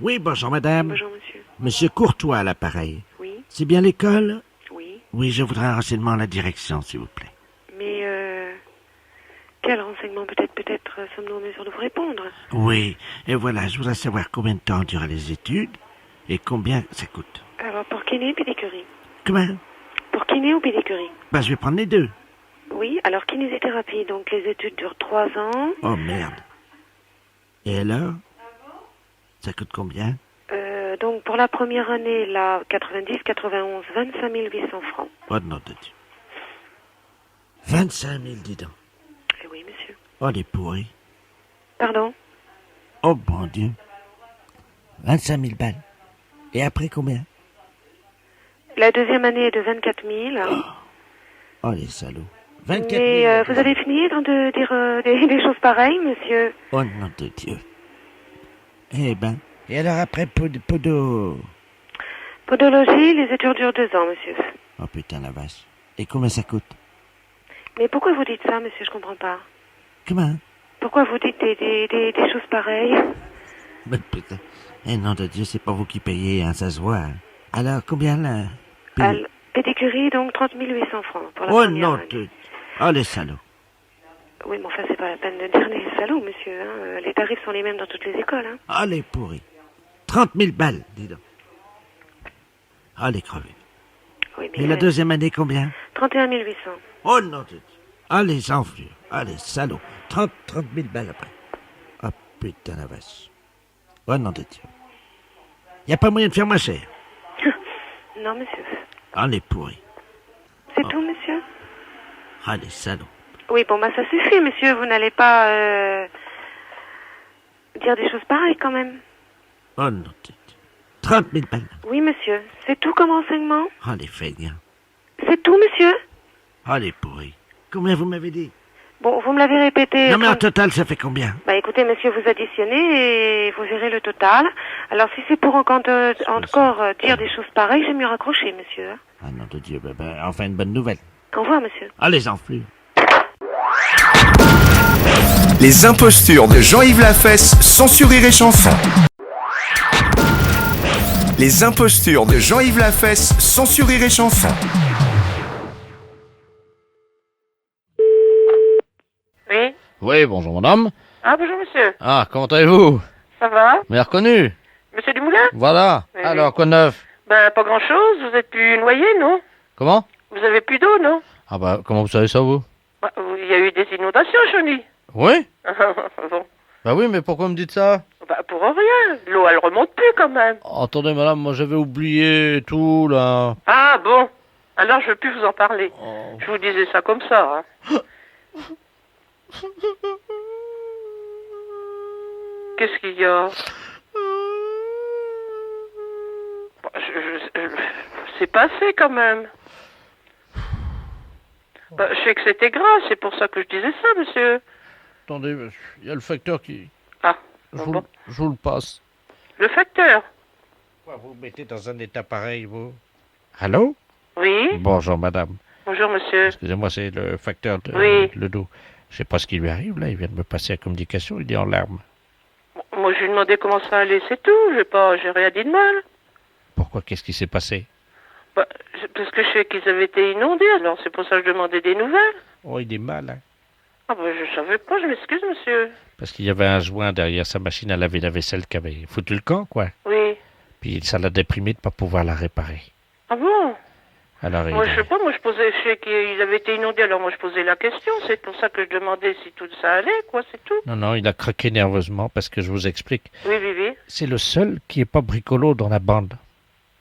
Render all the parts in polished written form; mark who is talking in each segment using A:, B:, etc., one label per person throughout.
A: Oui, bonjour madame.
B: Bonjour monsieur.
A: Monsieur Courtois à l'appareil.
B: Oui,
A: C'est bien l'école?
B: oui.
A: Oui, je voudrais un renseignement à la direction, s'il vous plaît.
B: Mais quel renseignement peut-être sommes-nous en mesure de vous répondre?
A: Oui, et voilà, je voudrais savoir combien de temps durent les études et combien ça coûte.
B: Alors pour kiné ou pédicure?
A: Comment?
B: Pour kiné ou pédicure?
A: Je vais prendre les deux.
B: Oui, alors kinésithérapie, donc les études durent 3 ans.
A: Oh merde. Et alors? Ça coûte combien?
B: Donc pour la première année, là, 90, 91, 25 800 francs.
A: Oh nom de Dieu. 25 000, dis donc.
B: Eh oui monsieur.
A: Oh, les pourris.
B: Pardon?
A: Oh, bon Dieu. 25 000 balles. Et après combien?
B: La deuxième année est de 24 000.
A: Oh, les salauds. 24 000.
B: Mais vous avez fini de dire des choses pareilles, monsieur?
A: Oh, nom de Dieu. Eh ben. Et alors après, podo...
B: Podologie, les études durent 2 ans, monsieur.
A: Oh, putain, la vache. Et combien ça coûte?
B: Mais pourquoi vous dites ça, monsieur? Je comprends pas.
A: Comment?
B: Pourquoi vous dites des choses pareilles?
A: Mais putain. Eh, nom de Dieu, c'est pas vous qui payez, hein, ça se voit. Hein. Alors, combien là?
B: Pédicurie, donc 30 800 francs pour la
A: Oh,
B: première
A: non
B: année.
A: de... Oh, les salauds.
B: Oui, mais enfin, c'est pas la peine de dire les salauds, monsieur. Hein. Les tarifs sont les mêmes dans toutes les écoles. Hein.
A: Oh, les pourris. 30 000 balles, dis donc. Oh, les crevés.
B: Oui,
A: Et la deuxième année, combien?
B: 31 800.
A: Oh, non de Dieu. Ah, les enflures. Ah, les salauds. 30 000 balles après. Oh, putain, la vache. Oh, non de Dieu. Y a pas moyen de faire moins cher?
B: Non, monsieur.
A: Ah, les pourris.
B: C'est tout, monsieur?
A: Ah, les salauds.
B: Oui, bon, bah ça suffit, monsieur. Vous n'allez pas dire des choses pareilles, quand même.
A: Oh, non de Dieu. 30 000 balles.
B: Oui, monsieur. C'est tout comme renseignement?
A: Oh, les feignants.
B: C'est tout, monsieur?
A: Oh, les pourris. Combien vous m'avez dit?
B: Bon, vous me l'avez répété.
A: Non, mais en total, ça fait combien?
B: Bah écoutez, monsieur, vous additionnez et vous verrez le total. Alors si c'est pour encore dire des choses pareilles, j'ai mieux raccrocher, monsieur. Hein.
A: Ah, nom de Dieu. Enfin, une bonne nouvelle.
B: Au revoir, monsieur.
A: Ah, les enflures.
C: Les impostures de Jean-Yves Lafesse, sans sourire et chanson. Les impostures de Jean-Yves Lafesse, sans sourire et chanson.
B: Oui.
D: Oui, bonjour madame.
B: Ah, bonjour, monsieur.
D: Ah, comment allez-vous?
B: Ça va?
D: Vous m'avez reconnu?
B: Monsieur Dumoulin?
D: Voilà.
B: Oui,
D: Alors, quoi de neuf?
B: Ben, pas grand-chose. Vous êtes plus noyé, non?
D: Comment?
B: Vous avez plus d'eau, non?
D: Ah bah, comment vous savez ça, vous?
B: Bah, il y a eu des inondations, Johnny.
D: Oui?
B: Bon.
D: Bah oui, mais pourquoi me dites ça?
B: Bah, pour rien. L'eau, elle remonte plus, quand même.
D: Attendez madame, moi j'avais oublié tout, là.
B: Ah, bon. Alors, je veux plus vous en parler.
D: Oh.
B: Je vous disais ça comme ça, hein. Qu'est-ce qu'il y a? C'est passé quand même. Bah, je sais que c'était grave, c'est pour ça que je disais ça, monsieur.
D: Attendez, il y a le facteur qui...
B: Ah,
D: Je
B: bon.
D: vous le passe.
B: Le facteur?
D: Pourquoi vous mettez dans un état pareil, vous? Allô?
B: Oui.
D: Bonjour madame.
B: Bonjour, monsieur.
D: Excusez-moi, c'est le facteur de
B: Oui.
D: le dos. Je sais pas ce qui lui arrive, là, il vient de me passer la communication, il est en larmes.
B: Moi, je lui demandais comment ça allait, c'est tout. J'ai rien dit de mal.
D: Pourquoi? Qu'est-ce qui s'est passé?
B: Bah, parce que je sais qu'ils avaient été inondés, alors c'est pour ça que je demandais des nouvelles.
D: Oh, il est mal, hein?
B: Ah, bah, je savais pas, je m'excuse, monsieur.
D: Parce qu'il y avait un joint derrière sa machine à laver la vaisselle qui avait foutu le camp, quoi.
B: Oui.
D: Puis ça l'a déprimé de pas pouvoir la réparer.
B: Ah bon?
D: Alors
B: Moi, je sais pas, je sais qu'ils avaient été inondés, alors moi, je posais la question. C'est pour ça que je demandais si tout ça allait, quoi, c'est tout.
D: Non, il a craqué nerveusement parce que je vous explique.
B: Oui, oui, oui.
D: C'est le seul qui est pas bricolo dans la bande.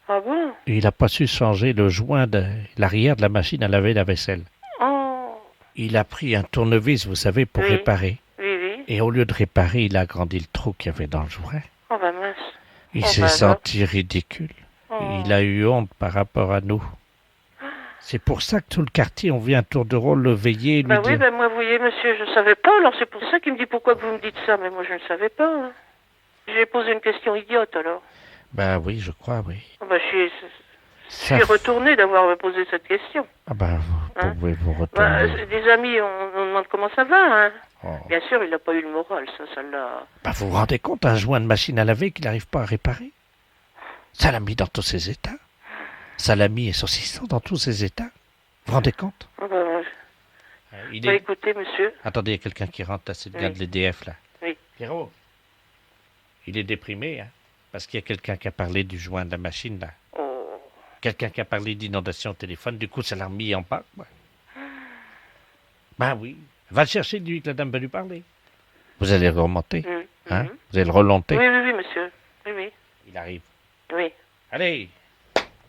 B: Ah bon?
D: Et il a pas su changer le joint de l'arrière de la machine à laver la vaisselle.
B: Oh.
D: Il a pris un tournevis, vous savez, pour
B: Oui.
D: réparer.
B: Oui, oui.
D: Et au lieu de réparer, il a agrandi le trou qu'il y avait dans le joint.
B: Oh, bah mince.
D: Il
B: Oh,
D: s'est
B: bah,
D: senti ridicule.
B: Oh.
D: Il a eu honte par rapport à nous. C'est pour ça que tout le quartier, on vient à tour de rôle le veiller et lui
B: Bah oui,
D: dire...
B: bah moi, vous voyez, monsieur, je savais pas, alors c'est pour ça qu'il me dit pourquoi vous me dites ça, mais moi, je ne savais pas. Hein. J'ai posé une question idiote, alors.
D: Bah oui, je crois, oui.
B: Ah, bah, je
D: Ça
B: suis retourné d'avoir posé cette question.
D: Ah bah, vous
B: Hein?
D: pouvez vous
B: Bah,
D: retourner.
B: des amis, on demande comment ça va, hein.
D: Oh.
E: Bien sûr, il n'a pas eu le moral, ça l'a...
D: Bah, vous vous rendez compte, un joint de machine à laver qu'il n'arrive pas à réparer? Ça l'a mis dans tous ses états. Salami et saucisson dans tous ses états. Vous vous rendez compte?
E: Ah bah,
D: Il
E: bah,
D: est...
E: écoutez, monsieur.
D: Attendez, il y a quelqu'un qui rentre, là, c'est le
E: Oui.
D: gars de l'EDF, là.
E: Oui.
D: Pierrot, il est déprimé, hein, parce qu'il y a quelqu'un qui a parlé du joint de la machine, là.
E: Oh.
D: Quelqu'un qui a parlé d'inondation au téléphone, du coup, ça l'a remis en bas, quoi. Ben oui. Va le chercher, lui, que la dame va lui parler. Vous allez le remonter, hein? Vous allez le remonter.
E: Oui, monsieur. Oui.
D: Il arrive.
E: Oui.
D: Allez,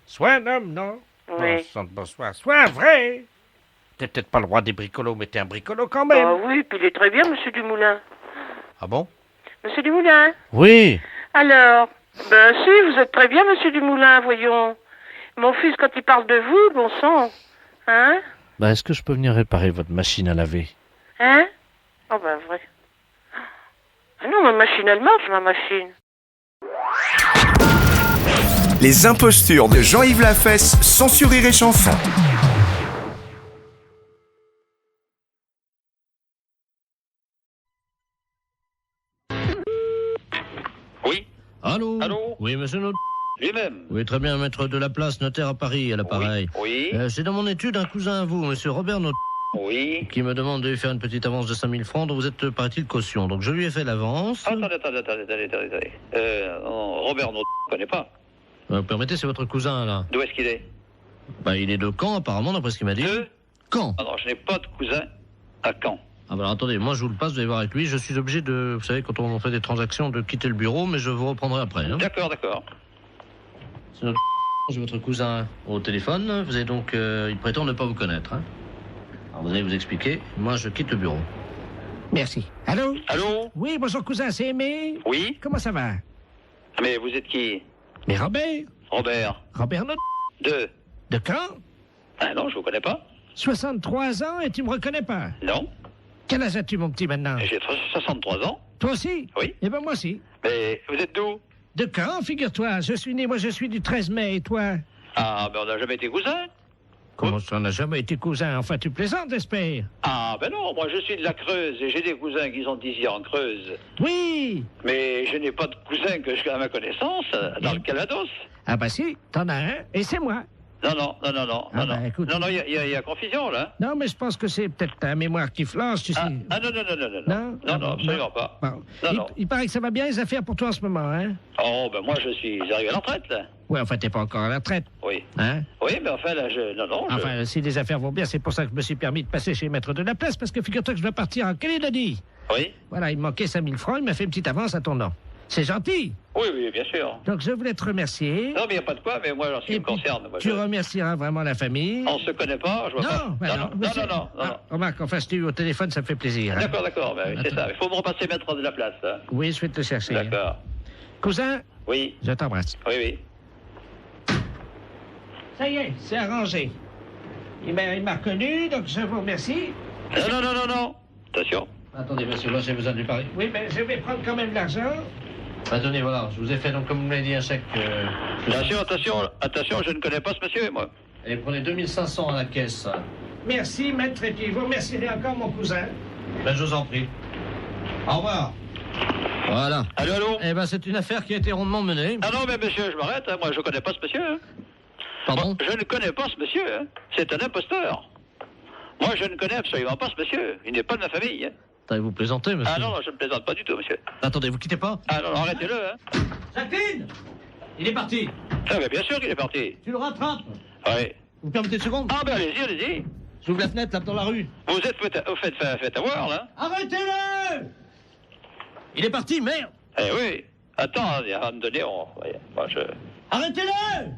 D: sois un homme, non?
E: Oui.
D: Bonsoir, sois un vrai. T'es peut-être pas le roi des bricolos, mais t'es un bricolo quand même.
E: Ah oui, puis il est très bien, monsieur Dumoulin.
D: Ah bon?
E: Monsieur Dumoulin?
D: Oui.
E: Alors, ben si, vous êtes très bien, monsieur Dumoulin, voyons. Mon fils, quand il parle de vous, bon sang, hein?
D: Ben, est-ce que je peux venir réparer votre machine à laver?
E: Hein? Oh ben vrai. Ah non, ma machine, elle marche, ma machine.
C: Les impostures de Jean-Yves Lafesse, sans sur Rire et Chanson.
F: Oui,
G: Allô?
F: Allô?
G: Oui, monsieur Not.
F: lui-même.
G: Oui, très bien, maître de la place, notaire à Paris, à l'appareil.
F: Oui,
G: C'est dans mon étude un cousin à vous, monsieur Robert Not,
F: oui.
G: qui me demande de lui faire une petite avance de 5000 francs dont vous êtes, paraît-il, caution. Donc je lui ai fait l'avance.
F: Attendez. Robert, non, je ne connais pas.
G: Vous permettez, c'est votre cousin, là.
F: D'où est-ce qu'il est?
G: Bah, il est de Caen, apparemment, d'après ce qu'il m'a dit.
F: De
G: Caen.
F: Ah non, je n'ai pas de cousin à Caen.
G: Ah bah alors, attendez, moi je vous le passe, vous allez voir avec lui. Je suis obligé de, vous savez, quand on fait des transactions, de quitter le bureau, mais je vous reprendrai après. Hein.
F: D'accord.
G: C'est notre j'ai votre cousin au téléphone. Vous avez donc, il prétend ne pas vous connaître. Hein. Alors vous allez vous expliquer. Moi, je quitte le bureau.
A: Merci. Allô?
F: Allô?
A: Oui, bonjour cousin, c'est Aimé.
F: Oui?
A: Comment ça va?
F: Mais vous êtes qui?
A: Mais Robert?
F: Robert
A: Not
F: de...
A: de Caen?
F: Ah non, je vous connais pas.
A: 63 ans et tu me reconnais pas?
F: Non,
A: Quel âge as-tu, mon petit, maintenant?
F: j'ai 63 ans.
A: Toi aussi?
F: Oui.
A: Eh ben moi aussi.
F: Mais vous êtes d'où?
A: De Caen, figure-toi. Je suis né, moi je suis du 13 mai, et toi?
F: Ah, ben on n'a jamais été cousins.
A: Comment ça, on n'a jamais été cousin? Enfin, tu plaisantes, j'espère?
F: Ah, ben non, moi je suis de la Creuse et j'ai des cousins qui sont ici en Creuse.
A: Oui!
F: Mais je n'ai pas de cousin que je à ma connaissance dans le Calvados.
A: Ah bah si, t'en as un, et c'est moi.
F: Non.
A: Ah bah, écoute.
F: Non, il y a confusion, là.
A: Non, mais je pense que c'est peut-être ta mémoire qui flanche, tu sais.
F: Non,
A: Non? Ah bon,
F: absolument pas.
A: Bon.
F: Non.
A: Il paraît que ça va bien les affaires pour toi en ce moment, hein?
F: Oh, ben moi, je suis arrivé à la retraite, là.
A: Ouais, enfin, t'es pas encore à la retraite,
F: Oui.
A: hein?
F: Oui, mais enfin, là,
A: Enfin, si les affaires vont bien, c'est pour ça que je me suis permis de passer chez Maître de la Place, parce que figure-toi que je dois partir en Calédonie.
F: Oui.
A: Voilà, il me manquait 5000 francs, il m'a fait une petite avance à ton nom. C'est gentil.
F: Oui, bien sûr.
A: Donc, je voulais te remercier.
F: Non, mais il n'y a pas de quoi, mais moi, en ce qui
A: Et
F: me
A: puis,
F: concerne, moi,
A: tu remercieras vraiment la famille.
F: on se connaît pas, je vois pas.
A: Non, bah non.
F: Non.
A: Ah, remarque, enfin, si tu es au téléphone, ça me fait plaisir. hein.
F: D'accord, ben, c'est ça. Il faut me repasser Maître de la Place, là.
A: Oui, je vais te le chercher.
F: D'accord.
A: Cousin,
F: Oui,
A: je t'embrasse.
F: oui.
A: Ça y est, c'est arrangé. Il m'a reconnu, donc je vous remercie.
F: Non. Attention.
G: Attendez, monsieur, moi j'ai besoin de lui parler.
A: Oui, mais je vais prendre quand même l'argent.
G: Bah, tenez, voilà, je vous ai fait, donc, comme vous m'avez dit, un chèque.
F: Attention, je ne connais pas ce monsieur, moi.
G: Et prenez 2500 à la caisse.
A: Merci, maître, et puis vous remercierez encore mon cousin.
G: Ben, je vous en prie. Au revoir. Voilà.
F: Allô?
G: Eh ben, c'est une affaire qui a été rondement menée.
F: Ah non, mais monsieur, je m'arrête, hein. Moi, je ne connais pas ce monsieur. Hein.
G: Pardon?
F: Je ne connais pas ce monsieur, hein. C'est un imposteur. Moi, je ne connais absolument pas ce monsieur. Il n'est pas de ma famille. Hein.
G: Vous plaisantez, monsieur?
F: Ah non, je ne plaisante pas du tout, monsieur.
G: Attendez, vous quittez pas?
F: Ah non, arrêtez-le, hein.
G: Jacqueline! Il est parti.
F: Ah, mais bien sûr qu'il est parti.
G: Tu le rattrapes.
F: Oui.
G: Vous permettez une seconde?
F: Ah, ben allez-y.
G: J'ouvre la fenêtre, là, dans la rue.
F: Vous êtes fait avoir, là.
G: Arrêtez-le! Il est parti, merde!
F: Eh oui. Attends, à un moment donné, moi,
G: Arrêtez-le!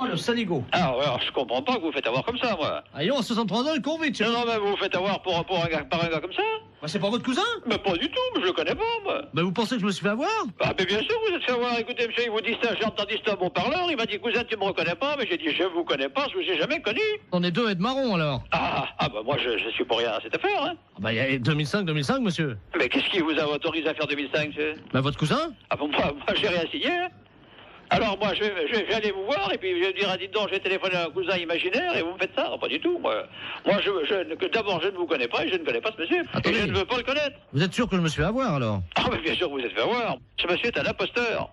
G: Oh, le saligo.
F: Ah, ouais, alors, je comprends pas que vous vous faites avoir comme ça, moi.
G: Allons, à 63 ans, il court vite.
F: Non, mais vous vous faites avoir par un gars comme ça?
G: Bah, c'est pas votre cousin?
F: Mais pas du tout, mais je le connais pas, moi.
G: Bah, vous pensez que je me suis fait avoir?
F: Ah, mais bien sûr, vous êtes fait avoir. Écoutez, monsieur, il vous dit ça, j'ai entendu ça à mon parleur. Il m'a dit, cousin, tu me reconnais pas? Mais j'ai dit, je vous connais pas, je vous ai jamais connu.
G: On est deux et de marron, alors.
F: Ah, bah moi, je suis pour rien à cette affaire, hein.
G: Ah, bah, il y a 2005, monsieur.
F: Mais qu'est-ce qui vous a autorisé à faire 2005, monsieur?
G: Bah, votre cousin?
F: Ah, bon, moi j'ai rien signé, hein. Alors moi, je vais aller vous voir et puis je vais dire, dites donc, j'ai téléphoné à un cousin imaginaire et vous me faites ça. Non, pas du tout. Moi, d'abord, je ne vous connais pas et je ne connais pas ce monsieur.
G: Attendez.
F: Et je ne veux pas le connaître.
G: Vous êtes sûr que je me suis fait avoir, alors?
F: Ah, mais bien sûr que vous êtes fait avoir. Ce monsieur est un imposteur.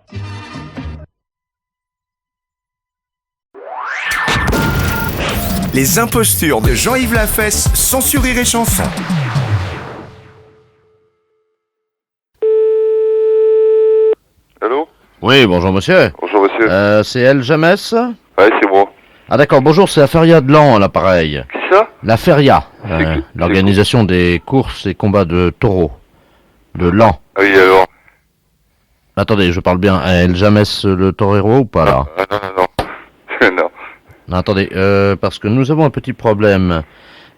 C: Les impostures de Jean-Yves Lafesse, sans Rire et Chanson.
H: Allô?
D: Oui, bonjour monsieur.
H: Bonjour monsieur.
D: C'est El James?
H: Ouais, c'est moi.
D: Ah d'accord, bonjour, c'est la Feria de Lan à l'appareil.
H: Qui ça?
D: La Feria,
H: qui
D: l'organisation des courses et combats de taureaux. De Lan.
H: Ah oui, alors?
D: Attendez, je parle bien. El James le torero ou pas là?
H: Non. Non.
D: Non, attendez, parce que nous avons un petit problème.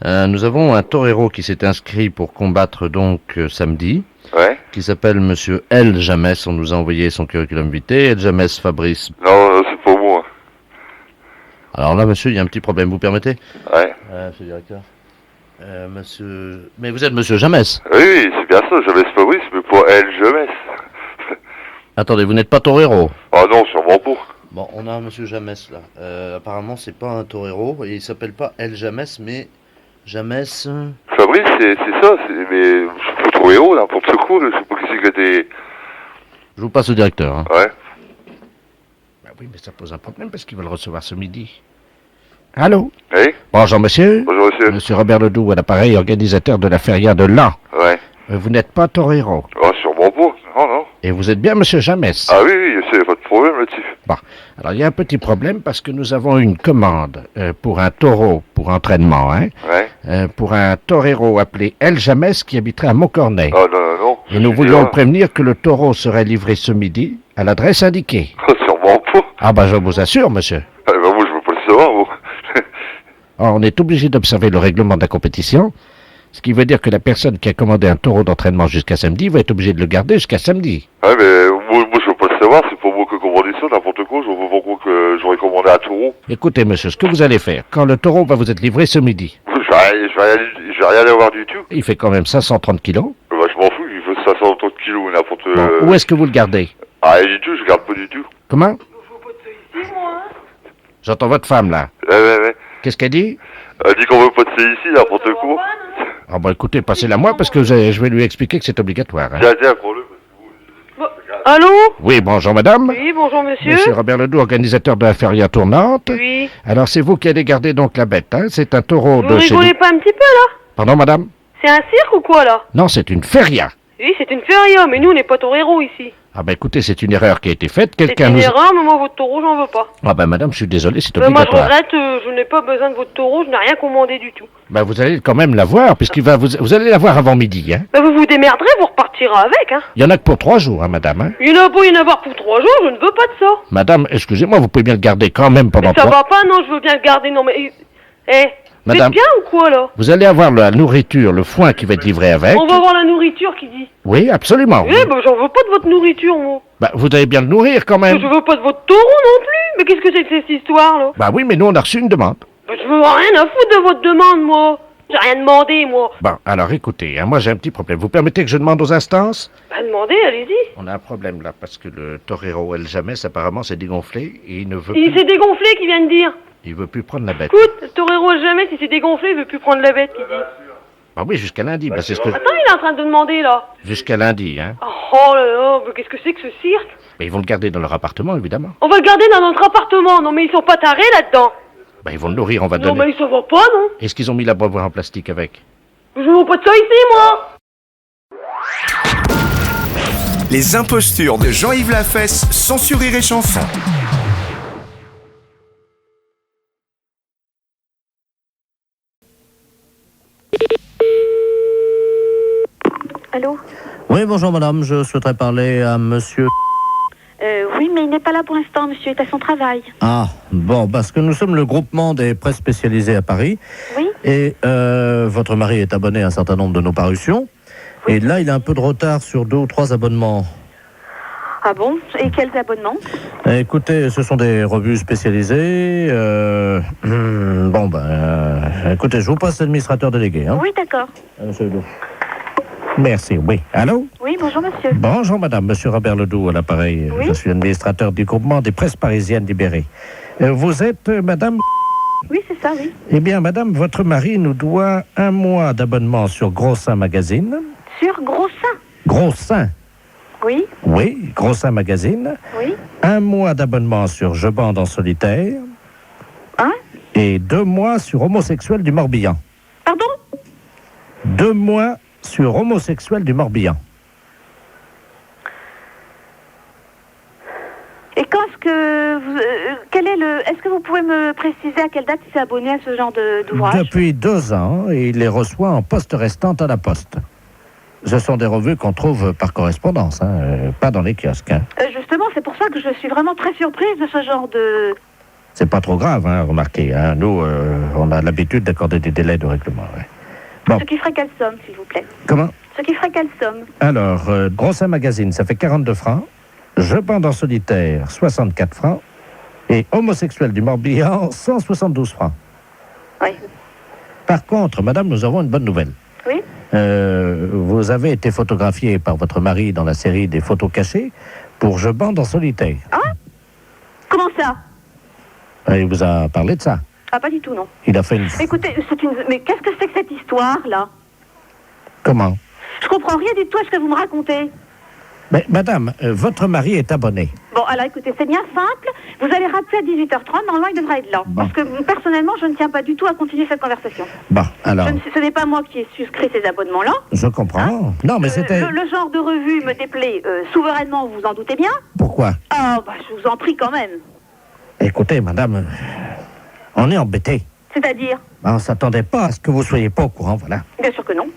D: Nous avons un torero qui s'est inscrit pour combattre donc samedi,
H: Ouais?
D: qui s'appelle monsieur El James. On nous a envoyé son curriculum vitae. El James Fabrice.
H: Non, c'est pour moi.
D: Alors là, monsieur, il y a un petit problème. Vous permettez?
H: Ouais.
D: Monsieur le directeur. Monsieur... Mais vous êtes monsieur James.
H: Oui, c'est bien ça, James Fabrice, mais pour elle, James.
D: Attendez, vous n'êtes pas torero?
H: Ah non, sûrement pas.
D: Bon, on a un monsieur James là. Apparemment, c'est pas un torero. Et il s'appelle pas El James, mais James.
H: Fabrice, c'est ça, mais je peux trouver héros, n'importe quoi, je sais pas qui c'est que t'es...
D: Je vous passe au directeur. Hein.
H: Ouais.
D: Bah oui, mais ça pose un problème parce qu'ils veulent recevoir ce midi. Allô?
H: Oui?
D: Bonjour monsieur.
H: Bonjour monsieur.
D: Monsieur Robert Ledoux à l'appareil, organisateur de la Feria de Lan.
H: Ouais.
D: Vous n'êtes pas torero.
H: Ah, sûrement pas. Non.
D: Et vous êtes bien monsieur James.
H: Ah oui, c'est pas de problème là-dessus.
D: Bon, alors il y a un petit problème parce que nous avons une commande pour un taureau pour entraînement, hein,
H: Ouais.
D: pour un torero appelé El James qui habiterait à Montcornet.
H: Ah non.
D: Et nous voulions le prévenir que le taureau serait livré ce midi à l'adresse indiquée.
H: Ah, sûrement pas.
D: Ah ben je vous assure monsieur.
H: Ah, bah moi, je veux pas le savoir, moi.
D: Alors, on est obligé d'observer le règlement de la compétition, ce qui veut dire que la personne qui a commandé un taureau d'entraînement jusqu'à samedi va être obligée de le garder jusqu'à samedi.
H: Ouais, mais moi, je veux pas le savoir, c'est pas moi qui ai commandé ça, n'importe quoi, je vois pas pourquoi que j'aurais commandé un taureau.
D: Écoutez monsieur, ce que vous allez faire, quand le taureau va vous être livré ce midi,
H: Je vais rien avoir du tout.
D: il fait quand même 530 kilos.
H: Bah, je m'en fous, il fait 530 kilos, n'importe...
D: Bon, où est-ce que vous le gardez?
H: Ah, du tout, je garde pas du tout.
D: Comment? J'entends votre femme là.
H: Ouais.
D: Qu'est-ce qu'elle dit?
H: Elle dit qu'on veut pas de ça ici, n'importe quoi.
D: Ah bah écoutez, passez-la moi parce que je vais lui expliquer que c'est obligatoire. Hein.
H: Tiens, prends-le.
B: Allô?
D: Oui, bonjour madame.
B: Oui, bonjour monsieur.
D: Monsieur Robert Ledoux, organisateur de la Feria tournante.
B: Oui.
D: Alors c'est vous qui allez garder donc la bête, hein? C'est un taureau
B: Vous
D: de chez
B: rigolez
D: nous.
B: pas un petit peu là?
D: Pardon madame?
B: C'est un cirque ou quoi là?
D: Non, c'est une feria.
B: Oui, c'est une feria, mais nous on n'est pas torero ici.
D: Ah bah écoutez, c'est une erreur qui a été faite.
B: C'est
D: Quelqu'un
B: une
D: nous...
B: erreur, mais moi votre taureau j'en veux pas.
D: Ah bah madame, je suis désolé, c'est
B: Moi je
D: obligatoire.
B: regrette, je n'ai pas besoin de votre taureau, je n'ai rien commandé du tout.
D: Bah vous allez quand même l'avoir, puisqu'il va vous allez l'avoir avant midi, hein.
B: Bah vous vous démerderez, vous repartirez avec, hein.
D: Il y en a que pour 3 jours, hein madame, hein.
B: Il y en a beau y en avoir pour 3 jours, je ne veux pas de ça.
D: Madame, excusez-moi, vous pouvez bien le garder quand même pendant
B: Ça
D: 3...
B: va pas, non, je veux bien le garder, non mais... vous
D: Madame.
B: êtes bien ou quoi là?
D: Vous allez avoir la nourriture, le foin qui va être livré avec.
B: On va voir la nourriture qui dit.
D: Oui, absolument.
B: Eh bah j'en veux pas de votre nourriture, moi.
D: Bah vous allez bien le nourrir quand même.
B: Je veux pas de votre taureau non plus. Mais qu'est-ce que c'est que cette histoire là?
D: Bah oui, mais nous on a reçu une demande.
B: Bah, je veux rien à foutre de votre demande, moi. J'ai rien demandé, moi.
D: Bon, alors écoutez, hein, moi j'ai un petit problème. Vous permettez que je demande aux instances?
B: Bah demandez, allez-y.
D: On a un problème là, parce que le torero El James apparemment s'est dégonflé et il ne veut
B: Il
D: plus...
B: s'est dégonflé, qui vient de dire.
D: Il veut plus prendre la bête.
B: Écoute, le torero jamais, s'il s'est dégonflé, il veut plus prendre la bête, qui dit.
D: Ah oui, jusqu'à lundi, bah c'est ce que...
B: Attends, il est en train de demander, là.
D: Jusqu'à lundi, hein.
B: Oh là là, mais qu'est-ce que c'est que ce cirque?
D: Mais ils vont le garder dans leur appartement, évidemment.
B: On va le garder dans notre appartement. Non, mais ils sont pas tarés là-dedans.
D: Bah ils vont le nourrir, on va
B: Non,
D: donner...
B: mais ça va pas, non?
D: Est-ce qu'ils ont mis la boîte en plastique avec?
B: Je veux pas de ça ici, moi.
C: Les impostures de Jean-Yves Lafesse, sans Rire et Chanson.
I: Allô?
G: Oui, bonjour madame, je souhaiterais parler à monsieur...
I: Oui, mais il n'est pas là pour l'instant, monsieur est à son travail.
G: Ah, bon, parce que nous sommes le groupement des presses spécialisées à Paris.
I: Oui?
G: Et votre mari est abonné à un certain nombre de nos parutions.
I: Oui.
G: Et là, il a un peu de retard sur 2 ou 3 abonnements.
I: Ah bon? Et quels abonnements?
G: Écoutez, ce sont des revues spécialisées. Écoutez, je vous passe l'administrateur délégué. Hein.
I: Oui, d'accord.
G: Monsieur Ledoux.
A: Merci, oui. Allô?
I: Oui, bonjour monsieur.
A: Bonjour madame, monsieur Robert Ledoux à l'appareil.
I: Oui.
A: Je suis administrateur du groupement des presses parisiennes libérées. Vous êtes madame...
I: Oui, c'est ça, oui.
A: Eh bien madame, votre mari nous doit 1 mois d'abonnement sur Gros Seins Magazine.
I: Sur Gros Seins?
A: Gros Seins?
I: Oui,
A: Oui, Gros Seins Magazine.
I: oui.
A: 1 mois d'abonnement sur Je bande en solitaire.
I: Hein?
A: Et 2 mois sur Homosexuel du Morbihan.
I: Pardon?
A: 2 mois sur Homosexuel du Morbihan.
I: Et quand est-ce que vous, quel est le... Est-ce que vous pouvez me préciser à quelle date il s'est abonné à ce genre d'ouvrage?
A: Depuis 2 ans, et il les reçoit en poste restante à la poste. Ce sont des revues qu'on trouve par correspondance, pas dans les kiosques.
I: Justement, c'est pour ça que je suis vraiment très surprise de ce genre de...
A: C'est pas trop grave, remarquez. Nous, on a l'habitude d'accorder des délais de règlement. Ouais. Bon.
I: Ce qui ferait quelle somme, s'il vous plaît?
A: Comment?
I: Ce qui ferait quelle somme?
A: Alors, Gros Seins Magazine, ça fait 42 francs. Je bande en solitaire, 64 francs. Et Homosexuel du Morbihan, 172 francs.
I: Oui.
A: Par contre, madame, nous avons une bonne nouvelle.
I: Oui?
A: Vous avez été photographiée par votre mari dans la série des photos cachées pour Je bande en solitaire.
I: Hein? Comment ça?
A: Il vous a parlé de ça.
I: Ah, pas du tout, non.
A: Il a fait une...
I: Écoutez, mais qu'est-ce que c'est que cette histoire-là?
A: Comment?
I: Je comprends rien du tout à ce que vous me racontez.
A: Mais madame, votre mari est abonné.
I: Bon, alors écoutez, c'est bien simple. Vous allez rappeler à 18h30, normalement il devrait être là.
A: Bon.
I: Parce que personnellement, je ne tiens pas du tout à continuer cette conversation.
A: Bon, alors,
I: Ce n'est pas moi qui ai souscrit ces abonnements-là.
A: je comprends. Non, mais c'était...
I: Le genre de revue me déplaît souverainement, vous vous en doutez bien.
A: Pourquoi?
I: Ah, bah je vous en prie quand même.
A: Écoutez, madame, on est embêtés.
I: C'est-à-dire?
A: On ne s'attendait pas à ce que vous soyez pas au courant, voilà.
I: Bien sûr que non.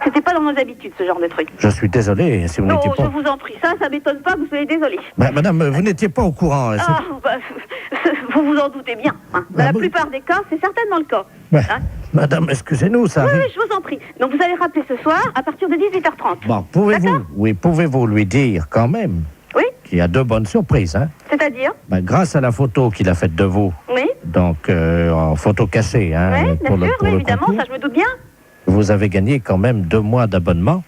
I: C'était pas dans nos habitudes, ce genre de truc.
A: Je suis désolé si vous
I: Non,
A: n'étiez
I: je
A: pas...
I: vous en prie, ça m'étonne pas que vous soyez désolé.
A: Madame, vous n'étiez pas au courant.
I: Ah, bah, vous vous en doutez bien. Dans la plupart des cas, c'est certainement le cas. Hein?
A: Madame, excusez-nous, ça
I: Oui,
A: arrive...
I: oui, je vous en prie. Donc vous allez rappeler ce soir à partir de 18h30.
A: Bon, pouvez-vous lui dire quand même
I: Oui.
A: qu'il y a 2 bonnes surprises,
I: C'est-à-dire?
A: Grâce à la photo qu'il a faite de vous,
I: Oui.
A: donc en photo cachée,
I: Oui, bien sûr, oui, évidemment,
A: concours,
I: ça je me doute bien.
A: vous avez gagné quand même 2 mois d'abonnement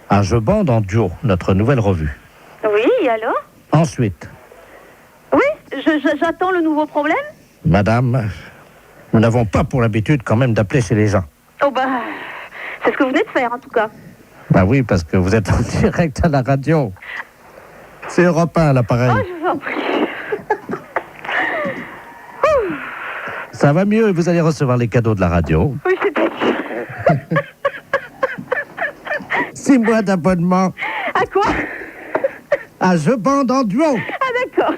A: à Je bande en duo, notre nouvelle revue.
I: Oui, et alors?
A: Ensuite,
I: Oui, j'attends le nouveau problème.
A: madame, nous n'avons pas pour l'habitude quand même d'appeler chez les gens.
I: Oh bah, c'est ce que vous venez de faire en tout cas.
A: Bah oui, parce que vous êtes en direct à la radio. C'est Europe 1 à l'appareil.
I: Oh, je vous en prie.
A: Ça va mieux et vous allez recevoir les cadeaux de la radio.
I: Oui, c'est-à-dire.
A: 6 mois d'abonnement
I: À quoi?
A: à Je bande en duo.
I: Ah d'accord.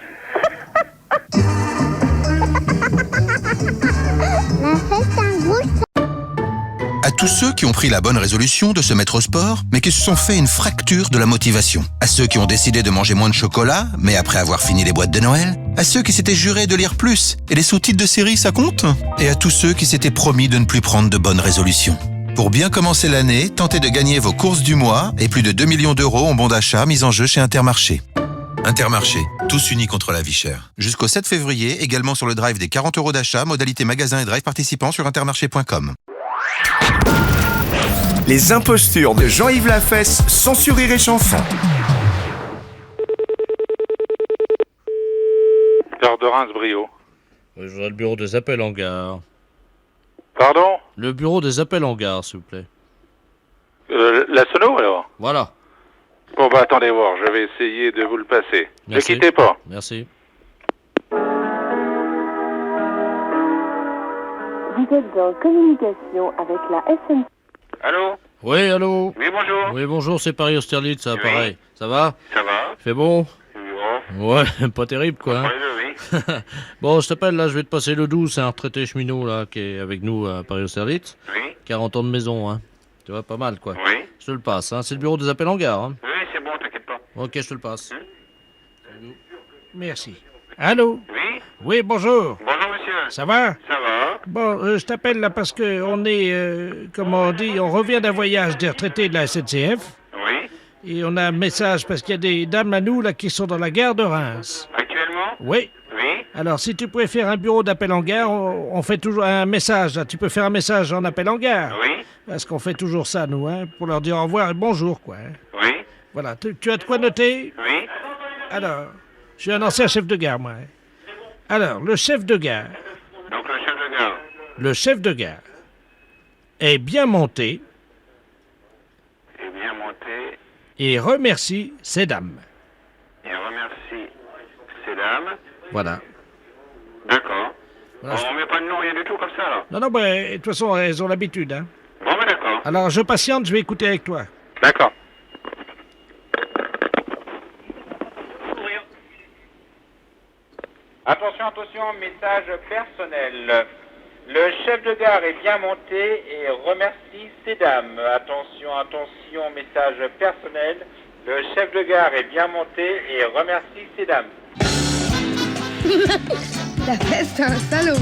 J: À tous ceux qui ont pris la bonne résolution de se mettre au sport, mais qui se sont fait une fracture de la motivation. À ceux qui ont décidé de manger moins de chocolat, mais après avoir fini les boîtes de Noël. À ceux qui s'étaient jurés de lire plus, et les sous-titres de séries, ça compte? Et à tous ceux qui s'étaient promis de ne plus prendre de bonnes résolutions. Pour bien commencer l'année, tentez de gagner vos courses du mois et plus de 2 millions d'euros en bons d'achat mis en jeu chez Intermarché. Intermarché, tous unis contre la vie chère. Jusqu'au 7 février, également sur le drive des 40 euros d'achat, modalité magasin et drive participants sur intermarché.com.
C: Les impostures de Jean-Yves Lafesse, sans sourire et chanson.
K: Gare de Reims-Brio.
G: Je voudrais le bureau des appels en gare.
K: Pardon?
G: Le bureau des appels en gare, s'il vous plaît.
K: La sono, alors?
G: Voilà.
K: Bon, bah, attendez voir, je vais essayer de vous le passer.
G: Merci.
K: Ne quittez pas.
G: Merci.
L: Vous êtes en communication avec la SNCF.
K: Allô?
G: Oui, allô?
K: Oui, bonjour.
G: Oui, bonjour, c'est Paris Austerlitz, ça, pareil. Ça va?
K: Ça va?
G: Fait bon?
K: Bon.
G: Ouais, pas terrible, quoi. Hein?
K: Oui.
G: Bon, je t'appelle, là, je vais te passer le 12, c'est un retraité cheminot, là, qui est avec nous à Paris Austerlitz.
K: Oui.
G: 40 ans de maison, hein. Tu vois, pas mal, quoi.
K: Oui.
G: Je te le passe, hein. C'est le bureau des appels en gare, hein.
K: Oui, c'est bon, t'inquiète pas.
G: Ok, je te le passe.
D: Merci. Allô?
K: Oui?
D: Oui, bonjour.
K: Bonjour, monsieur.
D: Ça va?
K: Ça va?
D: Bon, je t'appelle là parce que on est, comment on dit, on revient d'un voyage des retraités de la SNCF.
K: Oui.
D: Et on a un message parce qu'il y a des dames à nous là qui sont dans la gare de Reims.
K: Actuellement?
D: Oui.
K: Oui.
D: Alors, si tu pouvais faire un bureau d'appel en gare, on fait toujours un message. Là. Tu peux faire un message en appel en gare.
K: Oui.
A: Parce qu'on fait toujours ça, nous, hein, pour leur dire au revoir et bonjour, quoi. Hein.
K: Oui.
A: Voilà, tu as de quoi noter?
K: Oui.
A: Alors, je suis un ancien chef de gare, moi. Hein. Alors, le chef de gare.
K: Donc le chef de gare.
A: Le chef de gare est bien monté
K: Est bien monté
A: et remercie ces dames.
K: et remercie ces dames.
A: Voilà.
K: D'accord.
A: Voilà,
K: Bon, on met pas de nom, rien du tout comme ça, là.
A: Non, non, ben, de toute façon, elles ont l'habitude, hein.
K: Bon, ben d'accord.
A: Alors, je patiente, je vais écouter avec toi.
K: D'accord.
M: Attention, attention, message personnel. Le chef de gare est bien monté et remercie ces dames. Attention, attention, message personnel. Le chef de gare est bien monté et remercie ces dames.
N: La peste, c'est un salaud.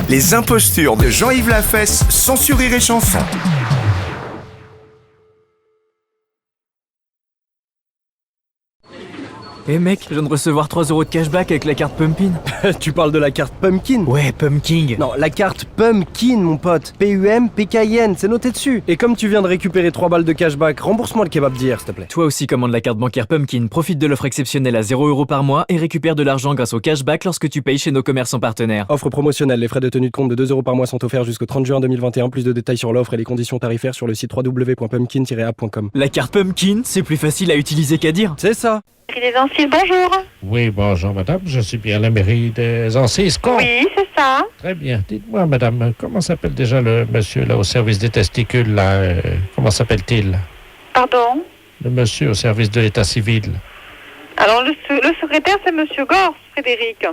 C: Les impostures de Jean-Yves Lafesse, sans sourire et chanson.
O: Eh mec, je viens de recevoir 3 € de cashback avec la carte Pumpkin.
P: Tu parles de la carte Pumpkin?
O: Ouais, Pumpkin.
P: Non, la carte Pumpkin, mon pote. P-U-M-P-K-I-N, c'est noté dessus. Et comme tu viens de récupérer 3 balles de cashback, rembourse-moi le kebab d'hier, s'il te plaît.
O: Toi aussi commande la carte bancaire Pumpkin, profite de l'offre exceptionnelle à 0 € par mois et récupère de l'argent grâce au cashback lorsque tu payes chez nos commerçants partenaires.
P: Offre promotionnelle, les frais de tenue de compte de 2 € par mois sont offerts jusqu'au 30 juin 2021. Plus de détails sur l'offre et les conditions tarifaires sur le site www.pumpkin-app.com.
O: La carte Pumpkin, c'est plus facile à utiliser qu'à dire.
P: C'est ça.
I: Les Anciles, bonjour.
D: Oui, bonjour madame, je suis bien à la mairie des Ancises.
I: Oui, c'est ça.
D: Très bien. Dites-moi madame, comment s'appelle déjà le monsieur là au service des testicules là comment s'appelle-t-il?
I: Pardon?
D: Le monsieur au service de l'état civil.
I: Alors, le secrétaire, c'est Monsieur Gors, Frédéric.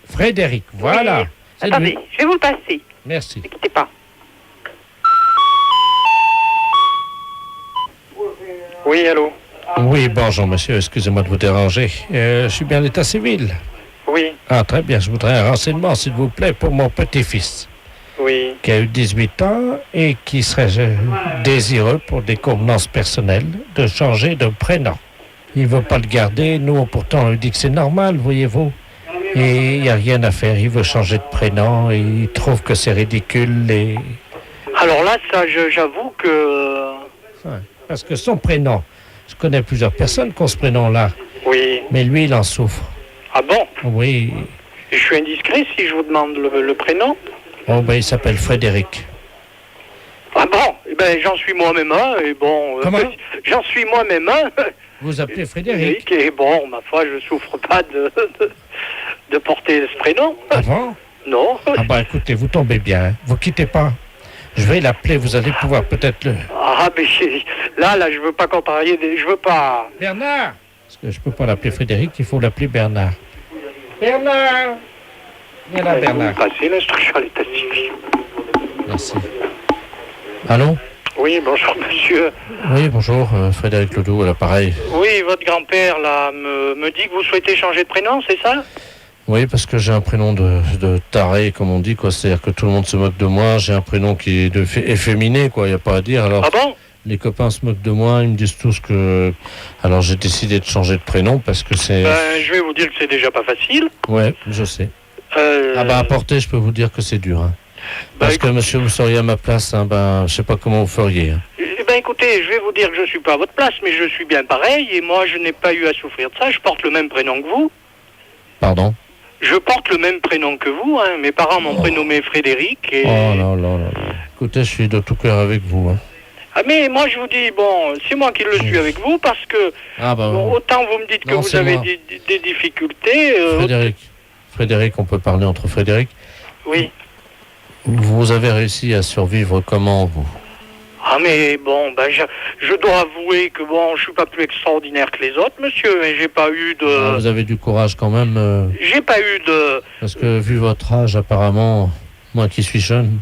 D: Frédéric, voilà.
I: Oui.
D: C'est
I: Attendez,
D: lui.
I: je vais vous le passer.
D: Merci.
I: Ne quittez pas.
M: Oui, allô?
D: Oui, bonjour monsieur, excusez-moi de vous déranger. Je suis bien à l'état civil.
M: Oui.
D: Ah, très bien, je voudrais un renseignement, s'il vous plaît, pour mon petit-fils.
M: Oui.
D: Qui a eu 18 ans et qui serait désireux, pour des convenances personnelles, de changer de prénom. Il ne veut pas le garder, nous, pourtant, on lui dit que c'est normal, voyez-vous. Et il n'y a rien à faire, il veut changer de prénom et il trouve que c'est ridicule et...
M: Alors là, ça, j'avoue que...
D: Ouais, parce que son prénom, je connais plusieurs personnes qui ont ce prénom-là.
M: Oui.
D: Mais lui, il en souffre.
M: Ah bon?
D: Oui.
M: Je suis indiscret si je vous demande le prénom?
D: Oh, ben, il s'appelle Frédéric.
M: Ah bon? Eh ben, j'en suis moi-même un, et bon...
D: Comment?
M: J'en suis moi-même un.
D: Vous appelez Frédéric?
M: Et bon, ma foi, je souffre pas de porter ce prénom.
D: Ah bon?
M: Non.
D: Ah bah écoutez, vous tombez bien, hein. Vous quittez pas. Je vais l'appeler, vous allez pouvoir peut-être le...
M: Ah, mais là, je veux pas contrarier je veux pas...
D: Bernard! Parce que je peux pas l'appeler Frédéric, il faut l'appeler Bernard. Bernard! Viens là, Bernard.
M: Passer l'instruction à l'état civil.
D: Merci. Allô?
M: Oui, bonjour, monsieur.
D: Oui, bonjour, Frédéric Ledoux, à l'appareil.
M: Oui, votre grand-père, là, me dit que vous souhaitez changer de prénom, c'est ça?
D: Oui, parce que j'ai un prénom de taré, comme on dit, quoi. C'est-à-dire que tout le monde se moque de moi. J'ai un prénom qui est efféminé, quoi. Il n'y a pas à dire. Alors,
M: ah bon?
D: Les copains se moquent de moi. Ils me disent tous que... Alors, j'ai décidé de changer de prénom parce que c'est...
M: Ben, je vais vous dire que c'est déjà pas facile.
D: Ouais, je sais. Ah bah, à porter, je peux vous dire que c'est dur, hein. Parce que, monsieur, vous seriez à ma place, hein, ben, je sais pas comment vous feriez. Hein.
M: Eh ben, écoutez, je vais vous dire que je suis pas à votre place, mais je suis bien pareil. Et moi, je n'ai pas eu à souffrir de ça. Je porte le même prénom que vous.
D: Pardon?
M: Je porte le même prénom que vous, hein. Mes parents m'ont prénommé Frédéric et...
D: Oh là là là. Écoutez, je suis de tout cœur avec vous, hein.
M: Ah mais moi je vous dis, bon, c'est moi qui le suis avec vous parce que...
D: Ah bah
M: bon, autant vous me dites que
D: non,
M: vous avez des difficultés...
D: Frédéric, on peut parler entre Frédéric.
M: Oui.
D: Vous avez réussi à survivre comment, vous?
M: Ah mais bon, ben je dois avouer que bon, je suis pas plus extraordinaire que les autres, monsieur, mais j'ai pas eu de...
D: Ah, vous avez du courage quand même.
M: J'ai pas eu de...
D: Parce que vu votre âge, apparemment, moi qui suis jeune,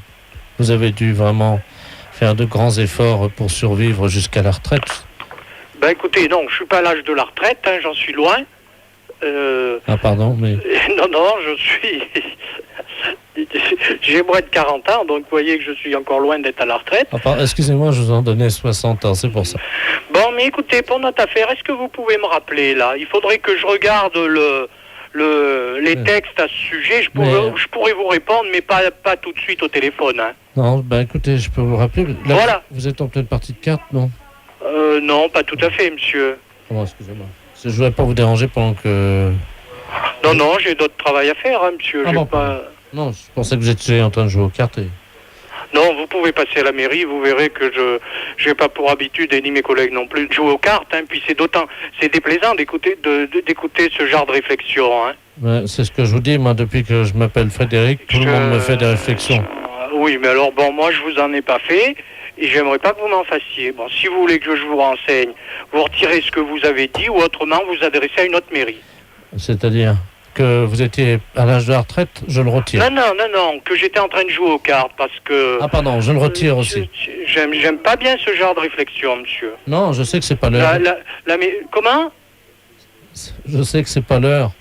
D: vous avez dû vraiment faire de grands efforts pour survivre jusqu'à la retraite.
M: Ben écoutez, non, je suis pas à l'âge de la retraite, hein, j'en suis loin.
D: Ah pardon, mais...
M: Non, je suis... J'ai moins de 40 ans, donc vous voyez que je suis encore loin d'être à la retraite.
D: Ah, excusez-moi, je vous en donnais 60 ans, c'est pour ça.
M: Bon, mais écoutez, pour notre affaire, est-ce que vous pouvez me rappeler, là? Il faudrait que je regarde
Q: les textes à ce sujet, je pourrais vous répondre, mais pas tout de suite au téléphone. Hein.
D: Non, ben écoutez, je peux vous rappeler. Là,
Q: voilà.
D: Vous êtes en pleine partie de cartes, non?
Q: Non, pas tout à fait, monsieur.
D: Oh, excusez-moi. Je ne voudrais pas vous déranger pendant que...
Q: Non, j'ai d'autres travail à faire, hein, monsieur.
D: Non, je pensais que vous étiez en train de jouer aux cartes.
Q: Non, vous pouvez passer à la mairie, vous verrez que je n'ai pas pour habitude, et ni mes collègues non plus, de jouer aux cartes, hein, puis c'est déplaisant d'écouter ce genre de réflexion. Hein.
D: Ouais, c'est ce que je vous dis, moi, depuis que je m'appelle Frédéric, tout le monde me fait des réflexions.
Q: Oui, mais alors, bon, moi, je vous en ai pas fait, et j'aimerais pas que vous m'en fassiez. Bon, si vous voulez que je vous renseigne, vous retirez ce que vous avez dit, ou autrement, vous adressez à une autre mairie.
D: C'est-à-dire que vous étiez à l'âge de la retraite, je le retire.
Q: Non, que j'étais en train de jouer aux cartes, parce que...
D: Ah pardon, je le retire aussi.
Q: J'aime pas bien ce genre de réflexion, monsieur.
D: Non, je sais que c'est pas l'heure.
Q: Comment?
D: Je sais que c'est pas l'heure.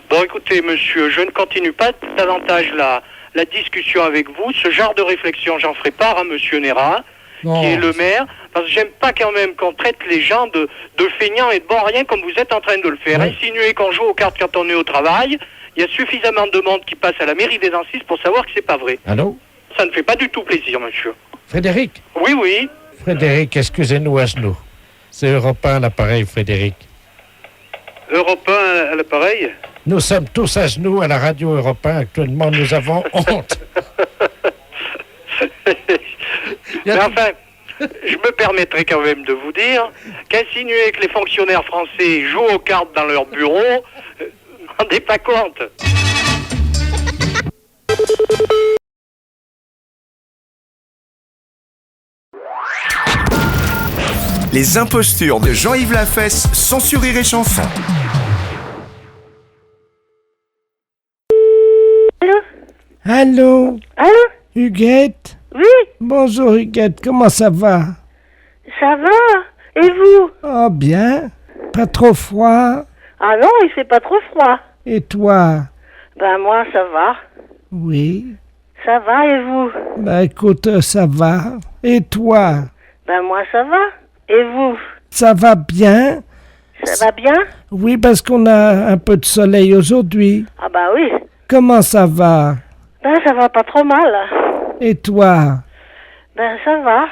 Q: Bon, écoutez, monsieur, je ne continue pas davantage la discussion avec vous. Ce genre de réflexion, j'en ferai part à monsieur Néra, qui est le maire, parce que j'aime pas quand même qu'on traite les gens de feignants et de bons rien comme vous êtes en train de le faire.
D: Ouais.
Q: Insinuer qu'on joue aux cartes quand on est au travail, il y a suffisamment de monde qui passe à la mairie des Ancises pour savoir que c'est pas vrai.
D: Allô?
Q: Ça ne fait pas du tout plaisir, monsieur.
D: Frédéric?
Q: Oui.
D: Frédéric, excusez-nous à genoux. C'est Europe 1 à l'appareil, Frédéric.
Q: Europe 1 à l'appareil?
D: Nous sommes tous à genoux à la radio Europe 1. Actuellement, nous avons honte.
Q: Mais enfin, je me permettrai quand même de vous dire qu'insinuer que les fonctionnaires français jouent aux cartes dans leur bureau, vous n'en rendez pas compte.
C: Les impostures de Jean-Yves Lafesse, sans Rire et Chanson.
R: Allô?
I: Allô?
R: Huguette?
I: Oui?
R: Bonjour Huguette, comment ça va?
I: Ça va? Et vous?
R: Oh bien. Pas trop froid?
I: Ah non, il fait pas trop froid.
R: Et toi?
I: Ben moi, ça va.
R: Oui.
I: Ça va, et vous?
R: Ben écoute, ça va. Et toi?
I: Ben moi, ça va. Et vous?
R: Ça va bien?
I: Ça va bien?
R: Oui, parce qu'on a un peu de soleil aujourd'hui.
I: Ah bah oui.
R: Comment ça va?
I: Ben ça va pas trop mal.
R: Et toi?
I: Ben ça va.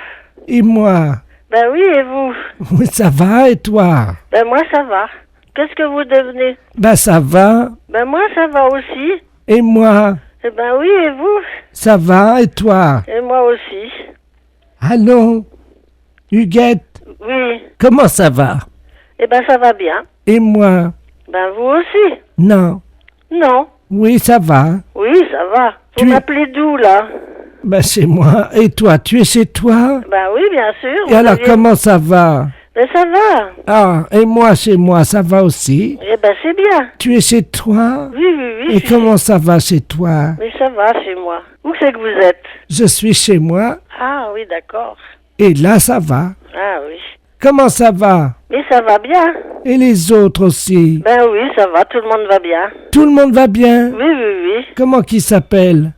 R: Et moi?
I: Ben oui, et vous?
R: Oui, ça va, et toi?
I: Ben moi, ça va. Qu'est-ce que vous devenez?
R: Ben ça va.
I: Ben moi, ça va aussi.
R: Et moi?
I: Eh ben oui, et vous?
R: Ça va, et toi?
I: Et moi aussi.
R: Allô? Huguette?
I: Oui.
R: Comment ça va?
I: Eh ben ça va bien.
R: Et moi?
I: Ben vous aussi?
R: Non.
I: Non.
R: Oui, ça va.
I: Oui, ça va. Vous m'appelez d'où, là?
R: Ben c'est moi. Et toi, tu es chez toi?
I: Ben oui, bien sûr.
R: Et alors, comment ça va?
I: Ben ça va.
R: Ah, et moi, chez moi, ça va aussi?
I: Eh ben c'est bien.
R: Tu es chez toi?
I: Oui.
R: Et comment ça va chez toi?
I: Mais ça va chez moi. Où c'est que vous êtes?
R: Je suis chez moi.
I: Ah oui, d'accord.
R: Et là, ça va.
I: Ah oui.
R: Comment ça va?
I: Mais ça va bien.
R: Et les autres aussi?
I: Ben oui, ça va, tout le monde va bien.
R: Tout le monde va bien?
I: Oui.
R: Comment qui s'appelle?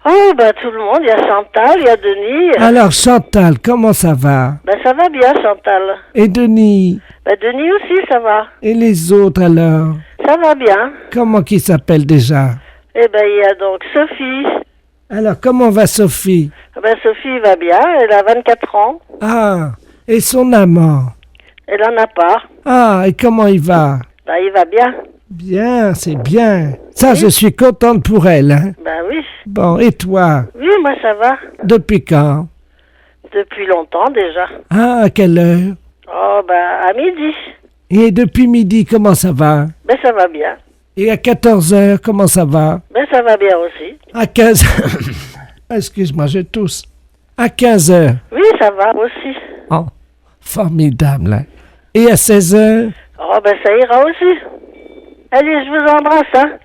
I: Oh, ben tout le monde, il y a Chantal, il y a Denis.
R: Alors Chantal, comment ça va?
I: Ben ça va bien, Chantal.
R: Et Denis?
I: Ben Denis aussi, ça va.
R: Et les autres alors?
I: Ça va bien.
R: Comment qui s'appelle déjà?
I: Eh ben il y a donc Sophie.
R: Alors comment va Sophie?
I: Ben Sophie va bien, elle a 24 ans.
R: Ah, et son amant?
I: Elle en a pas.
R: Ah, et comment il va?
I: Ben il va bien.
R: Bien, c'est bien. Ça,
I: Oui.
R: je suis contente pour elle. Hein?
I: Ben oui.
R: Bon, et toi?
I: Oui, moi ça va.
R: Depuis quand?
I: Depuis longtemps déjà.
R: Ah, à quelle heure?
I: Oh, ben à midi.
R: Et depuis midi, comment ça va?
I: Ben ça va bien.
R: Et à 14h, comment ça va?
I: Ben ça va bien aussi.
R: À 15... Excuse-moi, je tousse. À 15h.
I: Oui, ça va aussi.
R: Oh, formidable. Hein? Et à 16h?
I: Oh, ben ça ira aussi. Allez, je vous embrasse, hein.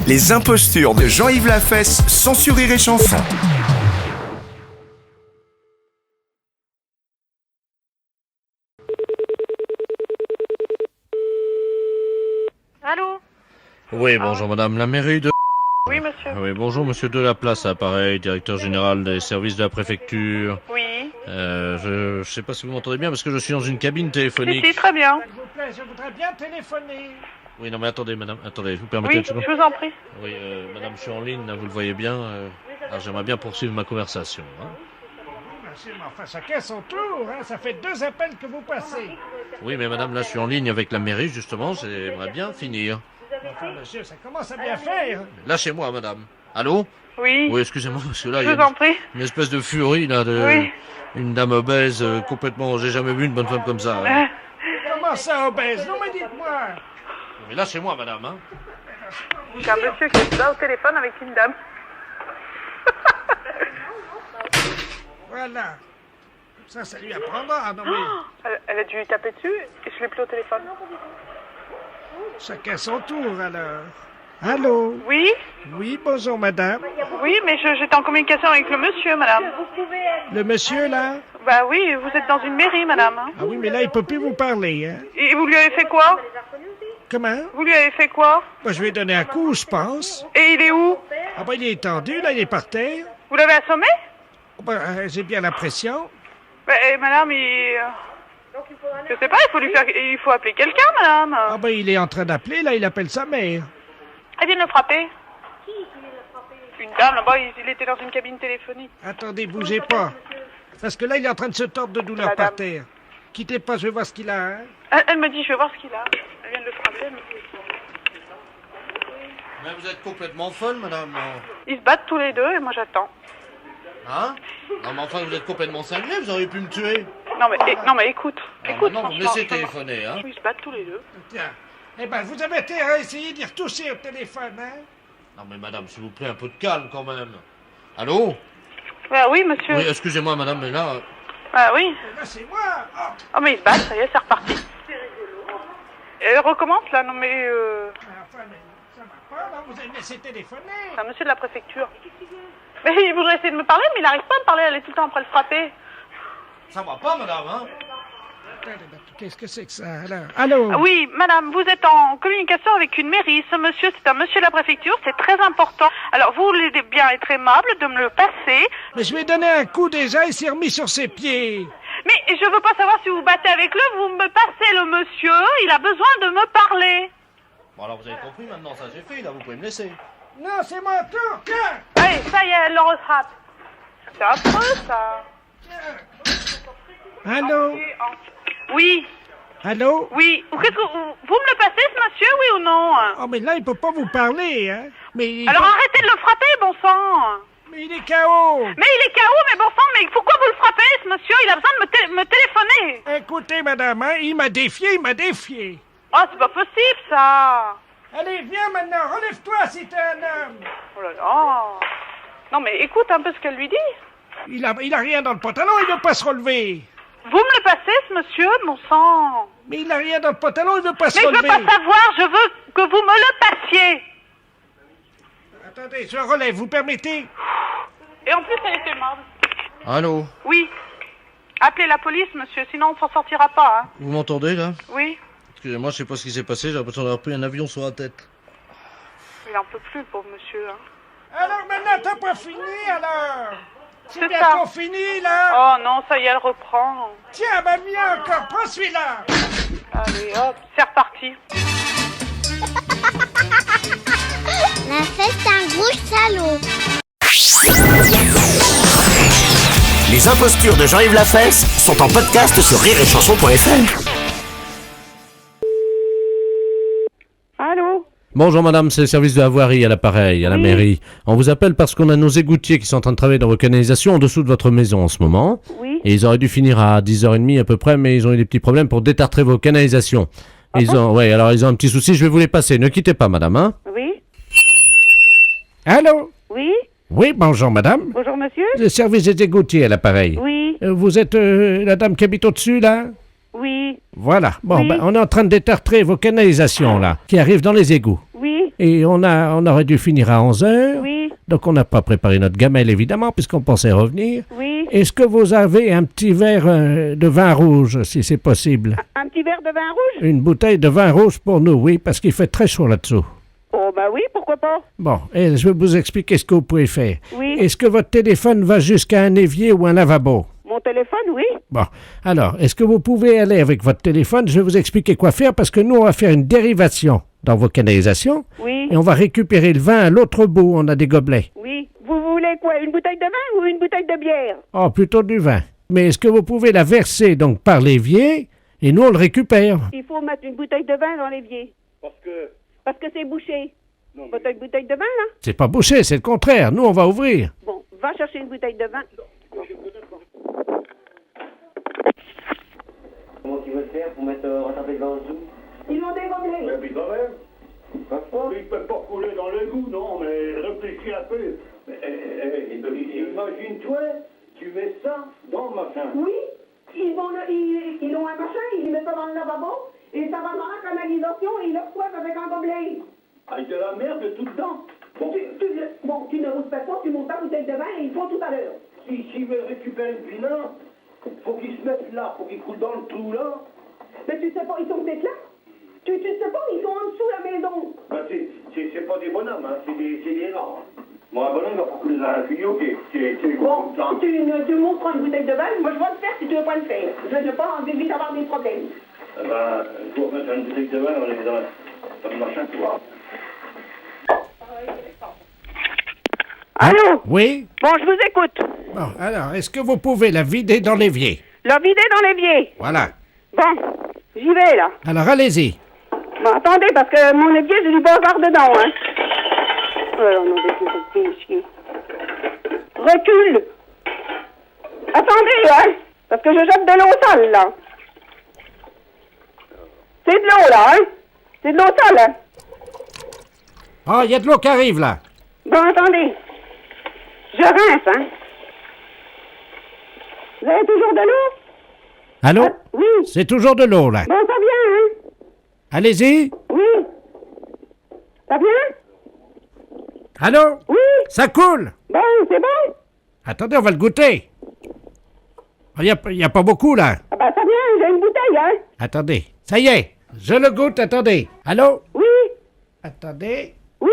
C: Les impostures de Jean-Yves Lafesse, sans Rire et Chanson.
B: Allô?
D: Oui, bonjour madame, la mairie de...
B: Oui, monsieur.
D: Oui, bonjour monsieur Delaplace, appareil, directeur général des services de la préfecture.
B: Oui.
G: Je sais pas si vous m'entendez bien parce que je suis dans une cabine téléphonique.
E: Si, très bien.
R: S'il vous plaît, je voudrais bien téléphoner.
G: Oui, non mais attendez, madame, attendez, vous permettez
E: Oui,
G: une seconde
E: je vous en prie.
G: Oui, madame, je suis en ligne, là, vous le voyez bien. Alors j'aimerais bien poursuivre ma conversation. Hein.
R: Monsieur, mais enfin, chacun son tour, hein. Ça fait 2 appels que vous passez.
G: Oui, mais madame, là, je suis en ligne avec la mairie, justement, j'aimerais bien finir.
R: Enfin, monsieur, ça commence à bien faire.
G: Lâchez-moi, madame. Allô?
E: Oui.
G: Oui, excusez-moi, parce que là,
E: Je
G: il y
E: vous
G: a
E: en prie.
G: une espèce de furie, là, de...
E: Oui.
G: Une dame obèse, complètement... J'ai jamais vu une bonne femme comme ça. Hein.
R: Comment ça, obèse? Non, mais dites-moi.
G: Mais lâchez-moi, madame, hein.
E: Il y a un monsieur qui est là au téléphone avec une dame.
R: Voilà. Ça lui apprendra. Non, mais
E: Elle a dû taper dessus et je l'ai plus au téléphone.
R: chacun son tour, alors. Allô?
E: Oui?
R: Oui, bonjour, madame.
E: Oui, mais j'étais en communication avec le monsieur, madame.
R: Le monsieur, là?
E: Bah oui, vous êtes dans une mairie, madame.
R: Ah oui, mais là, il peut plus vous parler, hein.
E: Et vous lui avez fait quoi?
R: Comment?
E: Vous lui avez fait quoi?
R: Bah, je lui ai donné un coup, je pense.
E: Et il est où?
R: Ah bah, il est étendu, là, il est par terre.
E: Vous l'avez assommé?
R: Oh, bah, j'ai bien l'impression.
E: Bah, madame, je sais pas, il faut appeler quelqu'un, madame.
R: Ah bah, il est en train d'appeler, là, il appelle sa mère.
E: Elle vient de le frapper. Une dame, là-bas, il était dans une cabine téléphonique.
R: Attendez, bougez pas. Parce que là, il est en train de se tordre de douleur par terre. Quittez pas, je vais voir ce qu'il a, hein.
E: Elle me dit, je vais voir ce qu'il a. Elle vient de le frapper,
G: Mais vous êtes complètement folle, madame.
E: Ils se battent tous les deux et moi j'attends.
G: Hein? Non, mais enfin, vous êtes complètement cinglé, vous auriez pu me tuer.
E: Non, mais écoute. Écoute,
G: non, vous me laissez téléphoner, hein.
E: Ils se battent tous les deux.
R: Tiens. Eh ben, vous avez intérêt à essayer d'y retoucher au téléphone, hein?
G: Non, mais madame, s'il vous plaît, un peu de calme, quand même. Allô?
E: Bah oui, monsieur.
G: Oui, excusez-moi, madame, mais là...
E: Bah oui.
R: Là, c'est moi.
E: Oh, mais ils se battent, ça y est, c'est reparti. Elle recommence, là, non, mais...
R: Enfin, mais ça va pas, là, vous avez laissé téléphoner.
E: C'est un monsieur de la préfecture. Mais il voudrait essayer de me parler, mais il n'arrive pas à me parler, elle est tout le temps après le frapper.
G: Ça va pas, madame, hein?
R: Qu'est-ce que c'est que ça, alors? Allô?
E: Oui, madame, vous êtes en communication avec une mairie. Ce monsieur, c'est un monsieur de la préfecture, c'est très important. Alors, vous voulez bien être aimable de me le passer.
R: Mais je lui ai donné un coup déjà, il s'est remis sur ses pieds.
E: Mais je veux pas savoir si vous battez avec lui, vous me passez le monsieur, il a besoin de me parler.
G: Bon, alors, vous avez compris, maintenant, ça j'ai fait, là, vous pouvez me laisser.
R: Non, c'est mon tour, tiens!
E: Allez, ça y est, elle le rattrape. C'est affreux, ça.
R: Allô?
E: Oui.
R: Allô?
E: Oui. Qu'est-ce que vous me le passez, ce monsieur, oui ou non?
R: Oh, mais là, il peut pas vous parler, hein? Mais
E: alors arrêtez de le frapper, bon sang.
R: Mais il est KO.
E: Mais il est KO, mais bon sang, mais pourquoi vous le frappez, ce monsieur? Il a besoin de me téléphoner.
R: Écoutez, madame, hein, il m'a défié.
E: Oh, c'est pas possible, ça.
R: Allez, viens maintenant, relève-toi si t'es un homme.
E: Oh là là. Non, mais écoute un peu ce qu'elle lui dit.
R: Il a rien dans le pantalon, il veut pas se relever.
E: Vous me le passez, ce monsieur, mon sang?
R: Mais il a rien dans le pantalon, il veut pas se
E: relever. Mais je veux pas savoir, je veux que vous me le passiez.
R: Attendez, je relève, vous permettez?
E: Et en plus, elle était aimable.
G: Allô?
E: Oui. Appelez la police, monsieur, sinon on s'en sortira pas, hein.
G: Vous m'entendez, là?
E: Oui.
G: Excusez-moi, je sais pas ce qui s'est passé, j'ai l'impression d'avoir pris un avion sur la tête.
E: Il en peut plus, pauvre monsieur, hein.
R: Alors maintenant, t'as pas fini, alors?
E: C'est
R: bientôt fini, là?
E: Oh non, ça y est, elle reprend.
R: Tiens, bah viens encore, prends celui-là.
E: Allez, hop, c'est reparti.
S: La fête, c'est un gros salaud.
C: Les impostures de Jean-Yves Lafesse sont en podcast sur rireetchanson.fr.
E: Allô?
D: Bonjour madame, c'est le service de la voirie à l'appareil, à la mairie. On vous appelle parce qu'on a nos égoutiers qui sont en train de travailler dans vos canalisations en dessous de votre maison en ce moment.
E: Oui.
D: Et ils auraient dû finir à 10h30 à peu près, mais ils ont eu des petits problèmes pour détartrer vos canalisations. Alors ils ont un petit souci, je vais vous les passer. Ne quittez pas madame, hein.
E: Oui.
R: Allô?
E: Oui.
R: Oui, bonjour madame.
E: Bonjour monsieur.
R: Le service des égoutiers à l'appareil.
E: Oui.
R: Vous êtes la dame qui habite au-dessus, là?
E: Oui.
R: Voilà. Bon,
E: Oui.
R: ben, on est en train de détartrer vos canalisations, là, qui arrivent dans les égouts.
E: Oui.
R: Et on aurait dû finir à 11h.
E: Oui.
R: Donc on n'a pas préparé notre gamelle, évidemment, puisqu'on pensait revenir.
E: Oui.
R: Est-ce que vous avez un petit verre de vin rouge, si c'est possible?
E: Un petit verre de vin rouge?
R: Une bouteille de vin rouge pour nous, oui, parce qu'il fait très chaud là-dessous.
E: Oh, bah oui, pourquoi pas?
R: Bon, et je vais vous expliquer ce que vous pouvez faire.
E: Oui.
R: Est-ce que votre téléphone va jusqu'à un évier ou un lavabo?
E: Mon
T: téléphone, oui.
R: Bon, alors, est-ce que vous pouvez aller avec votre téléphone? Je vais vous expliquer quoi faire parce que nous, on va faire une dérivation dans vos canalisations.
T: Oui.
R: Et on va récupérer le vin à l'autre bout. On a des gobelets.
T: Oui. Vous voulez quoi? Une bouteille de vin ou une bouteille de bière?
R: Oh, plutôt du vin. Mais est-ce que vous pouvez la verser donc par l'évier et nous, on le récupère?
T: Il faut mettre une bouteille de vin dans l'évier. Parce que c'est bouché. Votre bouteille de vin, là?
R: C'est pas bouché, c'est le contraire. Nous, on va ouvrir.
T: Bon, va chercher une bouteille de vin.
U: Comment tu veux faire pour mettre rattraper le vin en dessous?
T: Ils l'ont dégobelé.
U: Mais puis quand même. Il peut pas couler dans le goût, non, mais réfléchis un peu. Imagine-toi, tu mets ça dans le machin.
T: Oui, ils ont un machin, ils le mettent ça dans le lavabo, et ça va dans la canalisation, et ils le reçoivent avec un gobelet.
U: Avec de la merde tout dedans.
T: Bon, tu ne rouspètes pas, tu montes ta bouteille de vin, et ils font tout à l'heure.
U: S'ils veulent récupérer le vin, faut qu'ils se mettent là, faut qu'ils coulent dans le trou là.
T: Mais tu sais pas, ils sont peut-être là. Tu sais pas, ils sont en dessous de la maison.
U: Ben, c'est pas des bonhommes, hein, c'est des rats. Moi, un bonhomme, il va pas couler dans un tuyau, c'est
T: bon, tu montres une bouteille de vin, moi je vais le faire si tu veux pas le faire. Je ne veux pas vite avoir des problèmes.
U: Eh ben, il faut mettre une bouteille de vin dans le machin, tu vois.
T: Allô?
R: Oui?
T: Bon, je vous écoute.
R: Bon, alors, est-ce que vous pouvez la vider dans l'évier?
T: La vider dans l'évier?
R: Voilà.
T: Bon, j'y vais, là.
R: Alors, allez-y.
T: Bon, attendez, parce que mon évier, j'ai du bazar dedans, hein. Oh non, c'est chier. Recule. Attendez, hein, parce que je jette de l'eau sale, là. C'est de l'eau, là, hein. C'est de l'eau sale, hein.
R: Oh, il y a de l'eau qui arrive, là.
T: Bon, attendez. Je rince, hein. Vous avez toujours de l'eau?
R: Allô?
T: Oui.
R: C'est toujours de l'eau, là.
T: Bon, ça vient, hein.
R: Allez-y.
T: Oui. Ça vient?
R: Allô?
T: Oui.
R: Ça coule.
T: Bon, c'est bon.
R: Attendez, on va le goûter. Il n'y a pas beaucoup, là.
T: Ah ben, ça vient, j'ai une bouteille, hein.
R: Attendez. Ça y est. Je le goûte, attendez. Allô?
T: Oui.
R: Attendez.
T: Oui.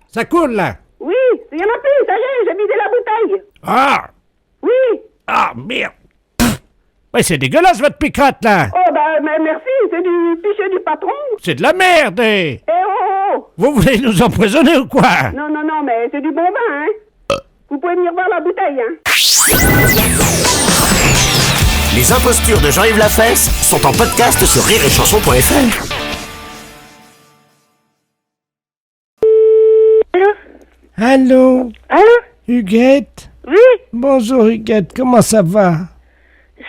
R: Ça coule, là.
T: Oui, il y en a plus, ça y est, j'ai vidé la bouteille.
R: Ah!
T: Oui.
R: Ah, merde. Ouais, c'est dégueulasse, votre picrate, là.
T: Oh, ben, merci, c'est du pichet du patron.
R: C'est de la merde, eh.
T: Eh oh.
R: Vous voulez nous empoisonner ou quoi?
T: Non, mais c'est du bon vin, hein. Vous pouvez venir voir la bouteille, hein.
C: Les impostures de Jean-Yves Lafesse sont en podcast sur rireetchanson.fr.
R: Allô?
V: Allô?
R: Huguette?
V: Oui?
R: Bonjour, Huguette, comment ça va?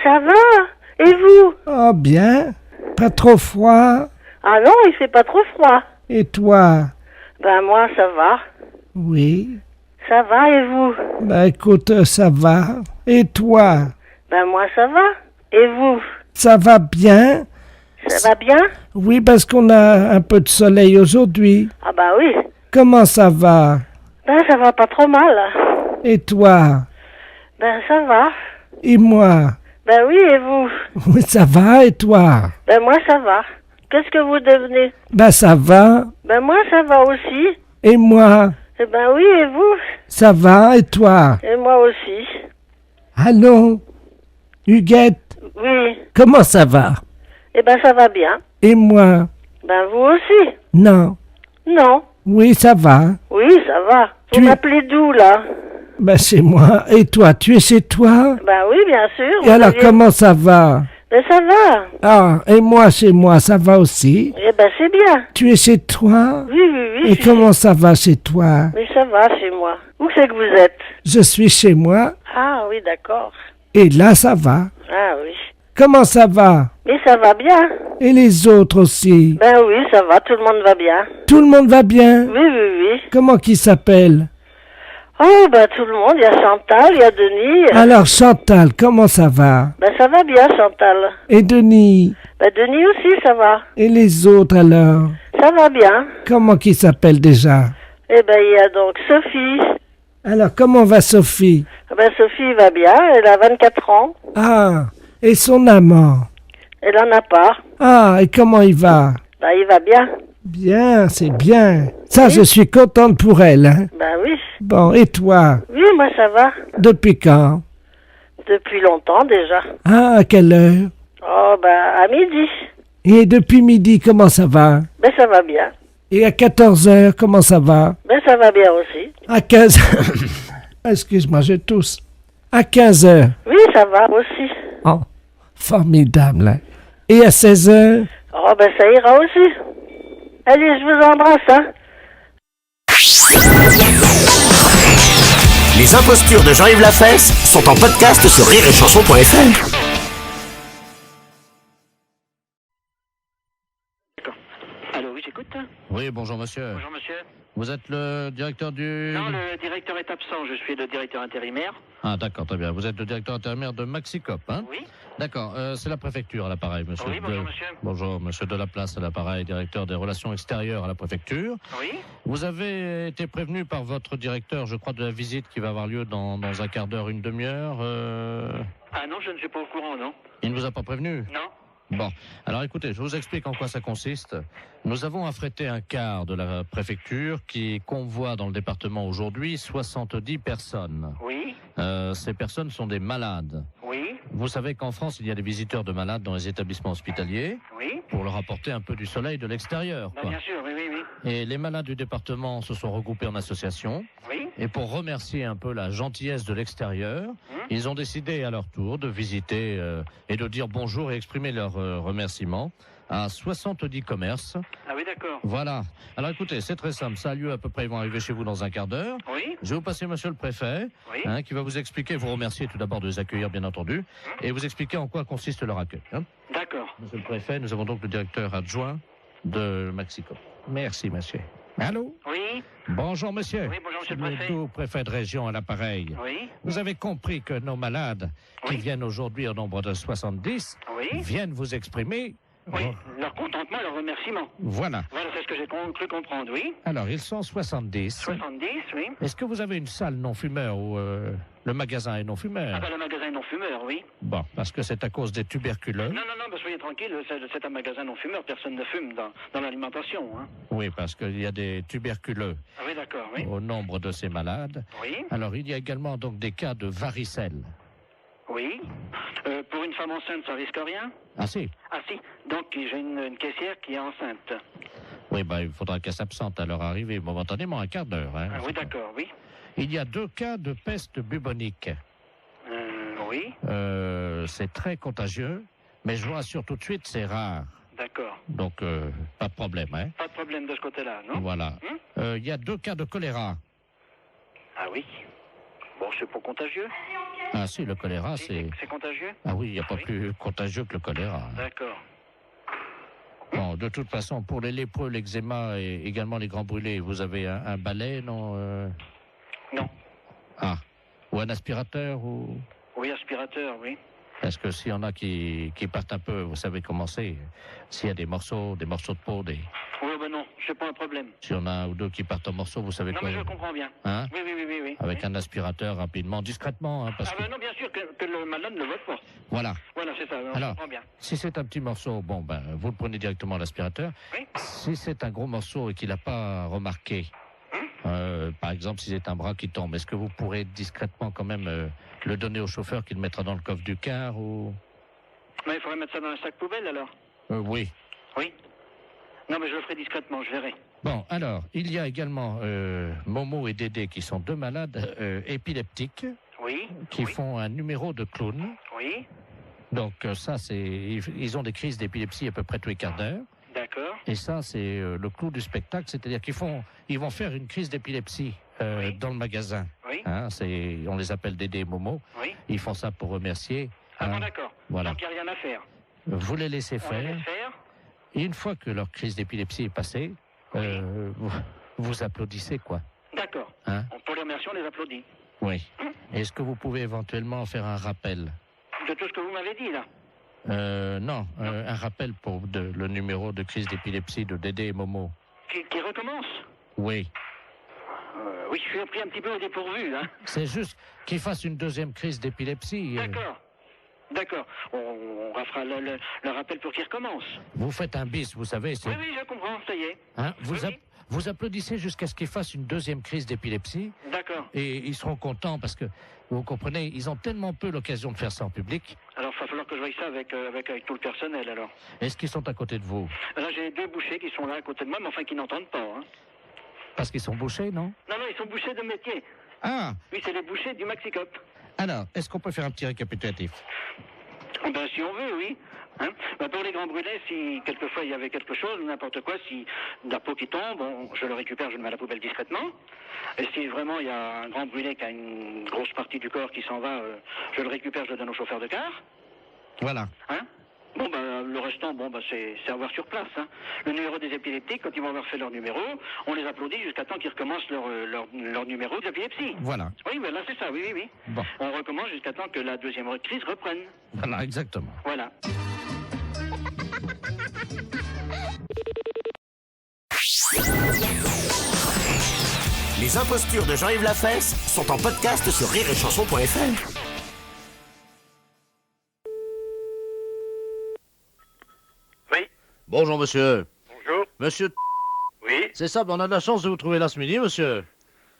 V: Ça va? Et vous?
R: Oh, bien. Pas trop froid?
V: Ah non, il fait pas trop froid.
R: Et toi?
V: Ben moi, ça va.
R: Oui.
V: Ça va, et vous?
R: Ben écoute, ça va. Et toi?
V: Ben moi, ça va. Et vous?
R: Ça va bien?
V: Ça va bien?
R: Oui, parce qu'on a un peu de soleil aujourd'hui.
V: Ah ben oui.
R: Comment ça va?
V: Ben ça va pas trop mal.
R: Et toi?
V: Ben ça va.
R: Et moi?
V: Ben oui, et vous?
R: Oui, ça va, et toi?
V: Ben moi, ça va. Qu'est-ce que vous devenez?
R: Ben ça va.
V: Ben moi, ça va aussi.
R: Et moi?
V: Eh ben oui, et vous?
R: Ça va, et toi?
V: Et moi aussi.
R: Allô? Huguette?
V: Oui.
R: Comment ça va?
V: Eh ben ça va bien.
R: Et moi?
V: Ben vous aussi?
R: Non.
V: Non.
R: Oui, ça va.
V: Oui, ça va. Vous m'appelez d'où, là?
R: Ben c'est moi. Et toi, tu es chez toi?
V: Ben oui, bien sûr.
R: Et alors, comment ça va?
V: Ben ça va.
R: Ah, et moi, chez moi, ça va aussi?
V: Eh ben c'est bien.
R: Tu es chez toi?
V: Oui, oui, oui.
R: Et comment ça va chez toi?
V: Mais ça va chez moi. Où c'est que vous êtes?
R: Je suis chez moi.
V: Ah oui, d'accord.
R: Et là, ça va.
V: Ah oui.
R: Comment ça va?
V: Mais ça va bien.
R: Et les autres aussi?
V: Ben oui, ça va, tout le monde va bien.
R: Tout le monde va bien?
V: Oui, oui, oui.
R: Comment qui s'appelle?
V: Oh, ben tout le monde, il y a Chantal, il y a Denis.
R: Alors Chantal, comment ça va?
V: Ben ça va bien, Chantal.
R: Et Denis?
V: Ben Denis aussi, ça va.
R: Et les autres alors?
V: Ça va bien.
R: Comment qui s'appelle déjà?
V: Eh ben il y a donc Sophie.
R: Alors comment va Sophie?
V: Ben Sophie va bien, elle a 24 ans.
R: Ah, et son amant?
V: Elle en a pas.
R: Ah, et comment il va?
V: Ben il va bien.
R: Bien, c'est bien. Ça,
V: oui.
R: Je suis contente pour elle. Hein?
V: Ben oui.
R: Bon, et toi?
V: Oui, moi ça va.
R: Depuis quand?
V: Depuis longtemps déjà.
R: Ah, à quelle heure?
V: Oh, à midi.
R: Et depuis midi, comment ça va?
V: Ben ça va bien.
R: Et à 14 heures, comment ça va?
V: Ben ça va bien aussi.
R: À 15 Excuse-moi, je tousse. À 15 heures.
V: Oui, ça va aussi.
R: Oh, formidable. Hein? Et à 16 heures?
V: Oh, ben ça ira aussi. Allez, je vous embrasse, hein.
C: Les impostures de Jean-Yves Lafesse sont en podcast sur rireetchanson.fr.
G: Allô, oui, j'écoute. Oui, bonjour monsieur.
Q: Bonjour monsieur.
G: Vous êtes le directeur du...
Q: Non, le directeur est absent, je suis le directeur intérimaire.
G: Ah d'accord, très bien. Vous êtes le directeur intérimaire de Maxicop, hein?
Q: Oui.
G: D'accord, c'est la préfecture à l'appareil, monsieur.
Q: Oui, bonjour monsieur.
G: Bonjour, monsieur Delaplace à l'appareil, directeur des relations extérieures à la préfecture.
Q: Oui.
G: Vous avez été prévenu par votre directeur, je crois, de la visite qui va avoir lieu dans un quart d'heure, une demi-heure.
Q: Ah non, je ne suis pas au courant, non.
G: Il ne vous a pas prévenu?
Q: Non.
G: Bon, alors écoutez, je vous explique en quoi ça consiste. Nous avons affrété un car de la préfecture qui convoie dans le département aujourd'hui 70 personnes.
Q: Oui.
G: Ces personnes sont des malades.
Q: Oui.
G: Vous savez qu'en France, il y a des visiteurs de malades dans les établissements hospitaliers.
Q: Oui.
G: Pour leur apporter un peu du soleil de l'extérieur.
Q: Bien sûr, oui, oui, oui.
G: Et les malades du département se sont regroupés en association.
Q: Oui.
G: Et pour remercier un peu la gentillesse de l'extérieur, ils ont décidé à leur tour de visiter et de dire bonjour et exprimer leur remerciement à 70 commerces.
Q: Ah oui, d'accord.
G: Voilà. Alors écoutez, c'est très simple. Ça a lieu à peu près, ils vont arriver chez vous dans un quart d'heure.
Q: Oui.
G: Je vais vous passer monsieur le préfet,
Q: Oui.
G: qui va vous expliquer, vous remercier tout d'abord de les accueillir, bien entendu, et vous expliquer en quoi consiste leur accueil.
Q: D'accord.
G: Monsieur le préfet, nous avons donc le directeur adjoint de Maxicop. Merci, monsieur. Allô?
Q: Oui.
G: Bonjour, monsieur.
Q: Oui, bonjour, monsieur le préfet.
G: Tout préfet de région à l'appareil.
Q: Oui.
G: Vous avez compris que nos malades, qui viennent aujourd'hui au nombre de 70, viennent vous exprimer...
Q: Oui, leur contentement et leur remerciement.
G: Voilà.
Q: Voilà, c'est ce que j'ai cru comprendre, oui.
G: Alors, ils sont 70.
Q: 70, oui.
G: Est-ce que vous avez une salle non-fumeur ou le magasin est non-fumeur?
Q: Ah le magasin est non-fumeur, oui.
G: Bon, parce que c'est à cause des tuberculeux.
Q: Non, soyez tranquille, c'est un magasin non-fumeur, personne ne fume dans l'alimentation, hein.
G: Oui, parce qu'il y a des tuberculeux.
Q: Ah oui, d'accord, oui.
G: Au nombre de ces malades.
Q: Oui.
G: Alors, il y a également donc des cas de varicelle.
Q: Oui. Pour une femme enceinte, ça risque rien?
G: Ah si.
Q: Ah si. Donc j'ai une caissière qui est enceinte.
G: Oui, il faudra qu'elle s'absente à leur arrivée momentanément, un quart d'heure. Hein,
Q: ah oui, d'accord, oui.
G: Il y a 2 cas de peste bubonique.
Q: Oui.
G: C'est très contagieux, mais je vous rassure tout de suite, c'est rare.
Q: D'accord.
G: Donc, pas de problème, hein.
Q: Pas de problème de ce côté-là, non?
G: Voilà. Il y a 2 cas de choléra.
Q: Ah oui. Bon, c'est pas contagieux.
G: Ah si, le choléra, c'est...
Q: C'est contagieux?
G: Ah oui, il n'y a pas plus contagieux que le choléra.
Q: D'accord.
G: Bon, de toute façon, pour les lépreux, l'eczéma et également les grands brûlés, vous avez un balai, non
Q: Non.
G: Ah. Ou un aspirateur ou...
Q: Oui, aspirateur, oui.
G: Parce que s'il y en a qui partent un peu, vous savez comment c'est. S'il y a des morceaux de peau, des...
Q: Oui, non, c'est pas un problème.
G: S'il y en a un ou deux qui partent en morceaux, vous savez
Q: non,
G: quoi?
Q: Non, mais je comprends bien.
G: Hein?
Q: Oui.
G: Avec un aspirateur, rapidement, discrètement. Hein, parce que...
Q: non, bien sûr que le malade ne le vote pas.
G: Voilà.
Q: Voilà, c'est ça, je comprends bien.
G: Si c'est un petit morceau, vous le prenez directement à l'aspirateur.
Q: Oui.
G: Si c'est un gros morceau et qu'il n'a pas remarqué, par exemple, si c'est un bras qui tombe, est-ce que vous pourrez discrètement quand même le donner au chauffeur qui le mettra dans le coffre du car ou...
Q: Mais il faudrait mettre ça dans un sac poubelle, alors?
G: Oui.
Q: Oui. Non, mais je le ferai discrètement, je verrai.
G: Bon, alors, il y a également Momo et Dédé qui sont 2 malades épileptiques.
Q: Oui.
G: Qui font un numéro de clown.
Q: Oui.
G: Donc ça, ils ont des crises d'épilepsie à peu près tous les quarts d'heure.
Q: D'accord.
G: Et ça, c'est le clou du spectacle, c'est-à-dire ils vont faire une crise d'épilepsie dans le magasin.
Q: Oui.
G: Hein, on les appelle Dédé et Momo.
Q: Oui.
G: Ils font ça pour remercier.
Q: Ah bon, d'accord.
G: Voilà.
Q: Donc il n'y a rien à faire.
G: Vous les laissez
Q: On
G: faire.
Q: les laisse faire.
G: Et une fois que leur crise d'épilepsie est passée, vous applaudissez, quoi.
Q: D'accord.
G: Hein?
Q: Pour les remercier, on les applaudit.
G: Oui. Est-ce que vous pouvez éventuellement faire un rappel?
Q: De tout ce que vous m'avez dit, là?
G: Non, un rappel pour le numéro de crise d'épilepsie de Dédé et Momo.
Q: Qui recommence?
G: Oui.
Q: Oui, je suis pris un petit peu au dépourvu, hein.
G: C'est juste qu'ils fassent une 2e crise d'épilepsie.
Q: D'accord. On refera le rappel pour qu'il recommence.
G: Vous faites un bis, vous savez.
Q: Oui, je comprends, ça y est.
G: Hein, Vous applaudissez jusqu'à ce qu'ils fassent une deuxième crise d'épilepsie.
Q: D'accord.
G: Et ils seront contents parce que, vous comprenez, ils ont tellement peu l'occasion de faire ça en public.
Q: Alors, il va falloir que je voie ça avec tout le personnel, alors.
G: Est-ce qu'ils sont à côté de vous?
Q: Là, j'ai 2 bouchers qui sont là à côté de moi, mais enfin qui n'entendent pas. Hein.
G: Parce qu'ils sont bouchés, non?
Q: Non, ils sont bouchers de métier.
G: Ah!
Q: Oui, c'est les bouchers du Maxicop.
G: Alors, est-ce qu'on peut faire un petit récapitulatif?
Q: Ben, si on veut, oui. Hein, pour les grands brûlés, si quelquefois il y avait quelque chose, n'importe quoi, si de la peau qui tombe, je le récupère, je le mets à la poubelle discrètement. Et si vraiment il y a un grand brûlé qui a une grosse partie du corps qui s'en va, je le récupère, je le donne au chauffeur de car.
G: Voilà.
Q: Hein? Le restant, c'est à voir sur place. Hein. Le numéro des épileptiques, quand ils vont avoir fait leur numéro, on les applaudit jusqu'à temps qu'ils recommencent leur numéro d'épilepsie.
G: Voilà.
Q: Oui, là c'est ça, oui.
G: Bon.
Q: On recommence jusqu'à temps que la deuxième crise reprenne.
G: Voilà, exactement.
Q: Voilà.
C: Les impostures de Jean-Yves Lafesse sont en podcast sur rireetchanson.fr.
A: Bonjour, monsieur.
U: Bonjour.
A: Monsieur...
U: Oui.
A: C'est ça, on a de la chance de vous trouver là ce midi, monsieur.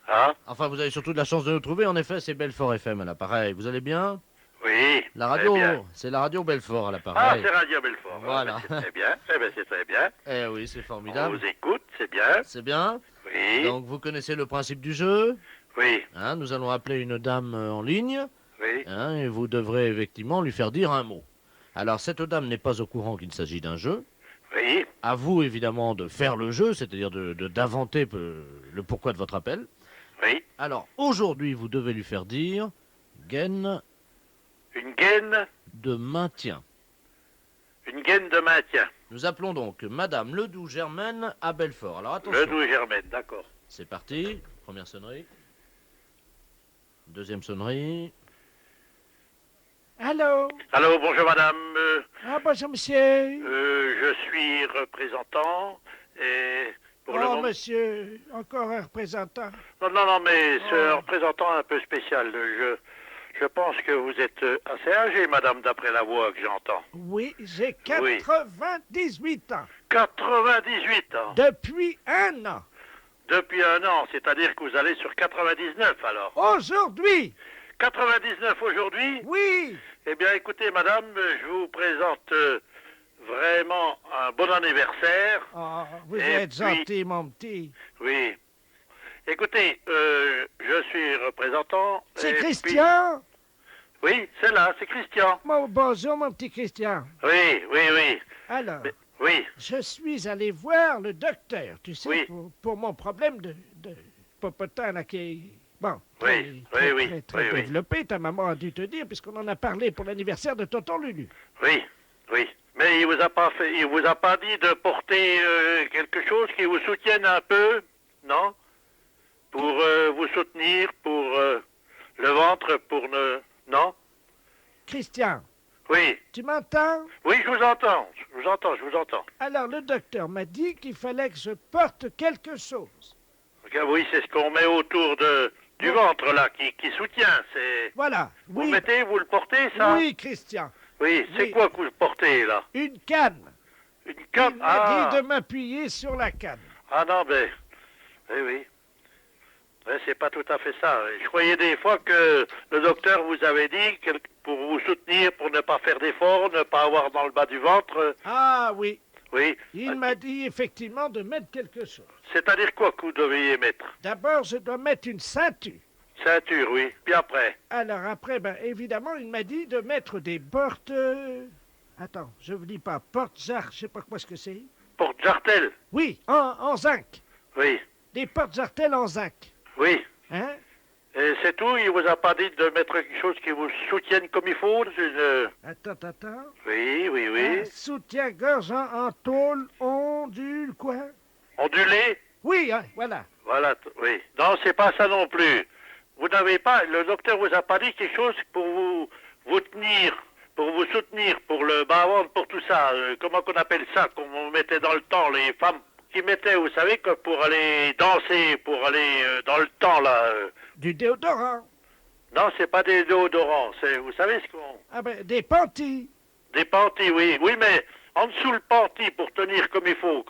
U: Ah.
A: Enfin, vous avez surtout de la chance de nous trouver, en effet, c'est Belfort FM à l'appareil. Vous allez bien?
U: Oui.
A: La radio,
U: bien.
A: c'est la radio Belfort à
U: Ah,
A: l'appareil.
U: c'est Radio Belfort.
A: Voilà.
U: C'est très bien. C'est très bien.
A: Eh oui, c'est
U: On
A: formidable.
U: vous écoute, c'est bien.
A: C'est bien?
U: Oui.
A: Donc, vous connaissez le principe du jeu?
U: Oui.
A: Hein, nous allons appeler une dame en ligne.
U: Oui.
A: Hein, et vous devrez effectivement lui faire dire un mot. Alors, cette dame n'est pas au courant qu'il s'agit d'un jeu.
U: Oui.
A: À vous, évidemment, de faire le jeu, c'est-à-dire d'inventer le pourquoi de votre appel.
U: Oui.
A: Alors, aujourd'hui, vous devez lui faire dire gaine
U: Une gaine.
A: de maintien.
U: Une gaine de maintien.
A: Nous appelons donc Madame Ledoux-Germaine à Belfort. Alors, attention.
U: Ledoux-Germaine, d'accord.
A: C'est parti. Première sonnerie. Deuxième sonnerie.
R: Allô?
U: Allô, bonjour madame.
R: Bonjour, monsieur.
U: Je suis représentant et pour le moment...
R: monsieur, encore un représentant.
U: Non, mais c'est un représentant un peu spécial. Je pense que vous êtes assez âgée, madame, d'après la voix que j'entends.
R: Oui, j'ai 98 ans.
U: 98 ans.
R: Depuis 1 an.
U: Depuis 1 an, c'est-à-dire que vous allez sur 99 alors.
R: Aujourd'hui.
U: 99 aujourd'hui?
R: Oui.
U: Eh bien, écoutez, madame, je vous présente vraiment un bon anniversaire.
R: Oh, vous
U: Et
R: êtes
U: puis-
R: gentil, mon petit.
U: Oui. Écoutez, je suis représentant.
R: C'est
U: et
R: Christian?
U: puis- Oui, c'est là, c'est Christian.
R: Bonjour, mon petit Christian.
U: Oui.
R: Alors,
U: Oui.
R: je suis allé voir le docteur, tu sais,
U: Oui.
R: pour mon problème de popotin, là, qui est... Bon,
U: Oui,
R: très développé, ta maman a dû te dire, puisqu'on en a parlé pour l'anniversaire de tonton Lulu.
U: Oui. Mais il vous a pas dit de porter quelque chose qui vous soutienne un peu, non? Pour vous soutenir, pour le ventre, non?
R: Christian,
U: Oui.
R: tu m'entends?
U: Oui, je vous entends.
R: Alors, le docteur m'a dit qu'il fallait que je porte quelque chose.
U: Oui, c'est ce qu'on met autour du ventre, là, qui soutient. C'est...
R: Voilà,
U: Vous le portez, ça?
R: Oui, Christian.
U: Oui, c'est quoi que vous portez, là?
R: Une canne.
U: Une canne?
R: Il m'a dit de m'appuyer sur la canne.
U: Ah non, mais... Oui. Ouais, c'est pas tout à fait ça. Je croyais des fois que le docteur vous avait dit que pour vous soutenir, pour ne pas faire d'efforts, ne pas avoir dans le bas du ventre...
R: Ah oui.
U: Oui.
R: Il m'a dit effectivement de mettre quelque chose.
U: C'est-à-dire quoi que vous deviez mettre?
R: D'abord, je dois mettre une ceinture.
U: Ceinture, oui. Puis après?
R: Alors après, évidemment, il m'a dit de mettre des portes... Attends, je vous dis pas, porte-jarre, je sais pas quoi ce que c'est.
U: Porte-jartel?
R: Oui, en zinc.
U: Oui.
R: Des porte-jartelles en zinc.
U: Oui.
R: Hein?
U: Et c'est tout? Il vous a pas dit de mettre quelque chose qui vous soutienne comme il faut?
R: Attends.
U: Oui.
R: Soutien-gorge en tôle, ondule, quoi?
U: Ondulé?
R: Oui, hein, voilà.
U: Voilà, oui. Non, c'est pas ça non plus. Vous n'avez pas... Le docteur vous a pas dit quelque chose pour vous tenir, pour vous soutenir, pour le bas-ventre, pour tout ça. Comment qu'on appelle ça, qu'on mettait dans le temps, les femmes qui mettaient, vous savez, que pour aller danser, pour aller dans le temps, là...
R: Du déodorant.
U: Non, c'est pas des déodorants, c'est... Vous savez ce qu'on...
R: Des panties.
U: Des panties, oui. Oui, mais en dessous le panty pour tenir comme il faut.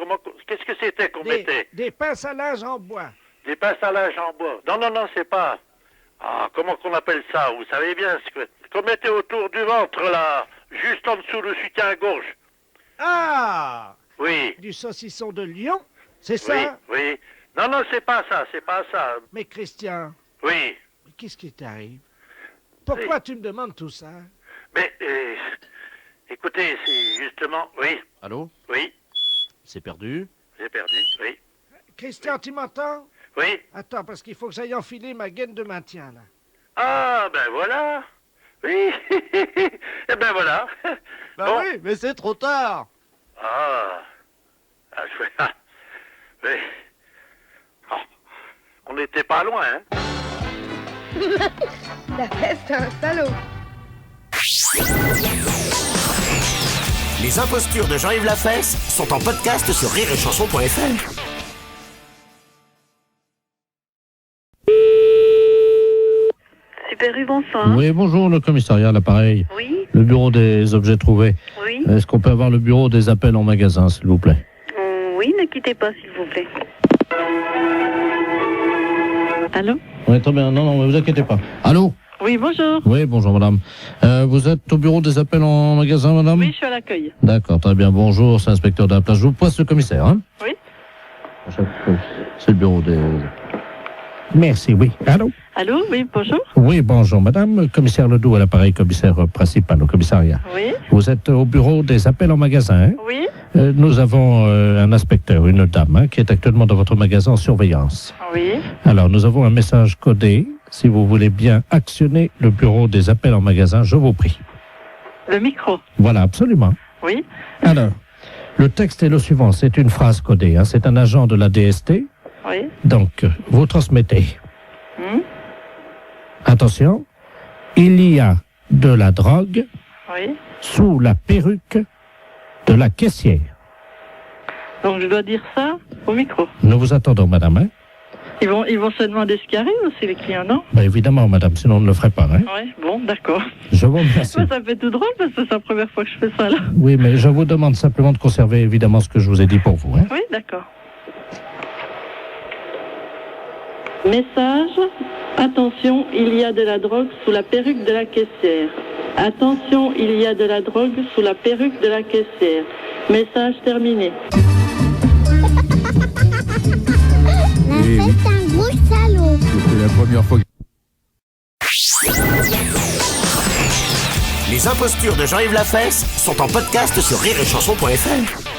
U: Qu'est-ce que c'était qu'on mettait?
R: Des pinces à linge en bois.
U: Des pinces à linge en bois. Non, c'est pas... Ah, comment qu'on appelle ça? Vous savez bien ce qu'on mettait autour du ventre, là, juste en dessous le soutien-gorge.
R: Ah!
U: Oui.
R: Du saucisson de lion, c'est ça?
U: Oui. Non, c'est pas ça.
R: Mais Christian...
U: Oui.
R: Mais qu'est-ce qui t'arrive? Pourquoi tu me demandes tout ça?
U: Mais, écoutez, c'est justement... Oui.
G: Allô?
U: Oui.
G: C'est perdu?
U: J'ai perdu, oui.
R: Christian, tu m'entends?
U: Oui.
R: Attends, parce qu'il faut que j'aille enfiler ma gaine de maintien, là.
U: Ah, ben voilà. Oui. Eh ben voilà.
A: Bah oui, mais c'est trop tard.
U: Oui. Oh, on n'était pas loin, hein.
N: La fesse, c'est un salaud.
C: Les impostures de Jean-Yves Lafesse sont en podcast sur rireetchanson.fr.
V: Super U, bonsoir.
G: Oui, bonjour, le commissariat à l'appareil.
V: Oui.
G: Le bureau des objets trouvés.
V: Oui.
G: Est-ce qu'on peut avoir le bureau des appels en magasin, s'il vous plaît?
V: Oui, ne quittez pas, s'il vous plaît. Allô?
G: Oui, très bien. Non, ne vous inquiétez pas. Allô?
V: Oui, bonjour.
G: Oui, bonjour, madame. Vous êtes au bureau des appels en magasin, madame?
V: Oui, je suis à l'accueil.
G: D'accord, très bien. Bonjour, c'est l'inspecteur de la place. Je vous passe le commissaire, hein?
V: Oui.
G: C'est le bureau des...
R: Merci, oui. Allô?
V: Allô, oui, bonjour.
R: Oui, bonjour, madame. Commissaire Ledoux à l'appareil, commissaire principal au commissariat.
V: Oui.
R: Vous êtes au bureau des appels en magasin, hein?
V: Oui.
R: Nous avons un inspecteur, une dame, hein, qui est actuellement dans votre magasin en surveillance.
V: Oui.
R: Alors, nous avons un message codé. Si vous voulez bien actionner le bureau des appels en magasin, je vous prie.
V: Le micro.
R: Voilà, absolument.
V: Oui.
R: Alors, le texte est le suivant. C'est une phrase codée, hein. C'est un agent de la DST.
V: Oui.
R: Donc, vous transmettez.
V: Hum.
R: Attention, il y a de la drogue
V: Oui.
R: sous la perruque de la caissière.
V: Donc je dois dire ça au micro.
R: Nous vous attendons, madame. Hein?
V: Ils vont se demander ce qui arrive aussi, les clients, non?
R: Ben évidemment, madame, sinon on ne le ferait pas. Hein?
V: Oui, bon, d'accord.
R: Je vous remercie.
V: Ouais, ça fait tout drôle parce que c'est la première fois que je fais ça, là.
R: Oui, mais je vous demande simplement de conserver évidemment ce que je vous ai dit pour vous. Hein?
V: Oui, d'accord. Message. Attention, il y a de la drogue sous la perruque de la caissière. Attention, il y a de la drogue sous la perruque de la caissière. Message terminé.
S: La fête, un gros salaud.
J: C'est la première fois que...
C: Les impostures de Jean-Yves Lafesse sont en podcast sur rireetchanson.fr.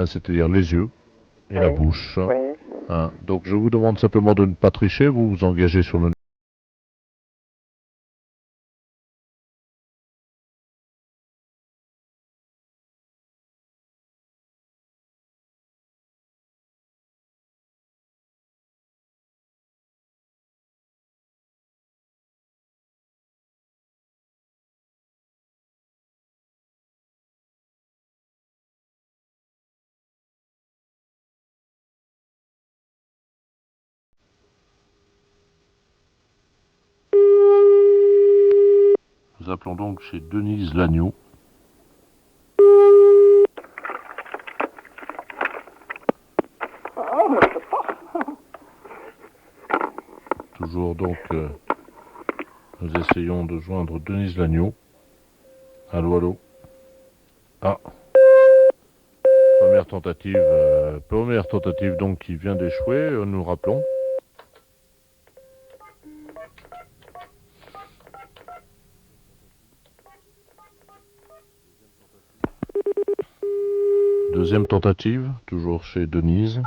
F: C'est-à-dire les yeux et la bouche.
H: Oui.
F: Hein, donc je vous demande simplement de ne pas tricher, vous vous engagez sur le... Nous appelons donc chez Denise Lagneau. Toujours donc, nous essayons de joindre Denise Lagneau. Allô, allô. Ah. Première tentative donc qui vient d'échouer, nous rappelons. Deuxième tentative, toujours chez Denise.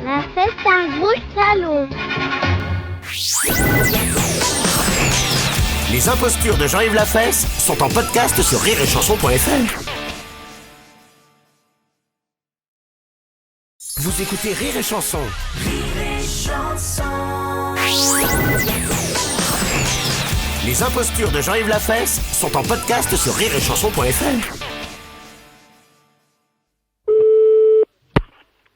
S: La fête, c'est un gros salaud.
C: Les impostures de Jean-Yves Lafesse sont en podcast sur rireetchanson.fr. Vous écoutez Rire et Chanson. Rire et Chanson. Les impostures de Jean-Yves Lafesse sont en podcast sur rireetchanson.fr.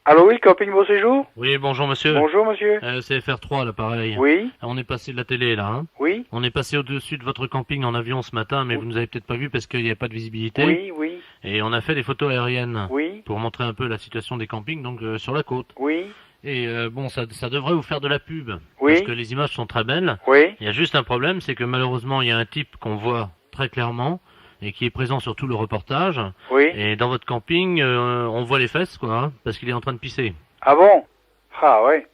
H: Allô, oui, camping Beau Séjour?
G: Oui, bonjour monsieur.
H: Bonjour monsieur.
G: C'est FR3 l'appareil.
H: Oui.
G: On est passé de la télé là. Hein.
H: Oui.
G: On est passé au-dessus de votre camping en avion ce matin, mais vous nous avez peut-être pas vu parce qu'il n'y a pas de visibilité.
H: Oui, oui.
G: Et on a fait des photos aériennes.
H: Oui.
G: Pour montrer un peu la situation des campings, donc sur la côte.
H: Oui.
G: Et bon, ça devrait vous faire de la pub.
H: Oui.
G: Parce que les images sont très belles.
H: Oui.
G: Il y a juste un problème, c'est que malheureusement, il y a un type qu'on voit très clairement et qui est présent sur tout le reportage.
H: Oui.
G: Et dans votre camping, on voit les fesses, quoi, hein, parce qu'il est en train de pisser.
H: Ah bon? Ah ouais.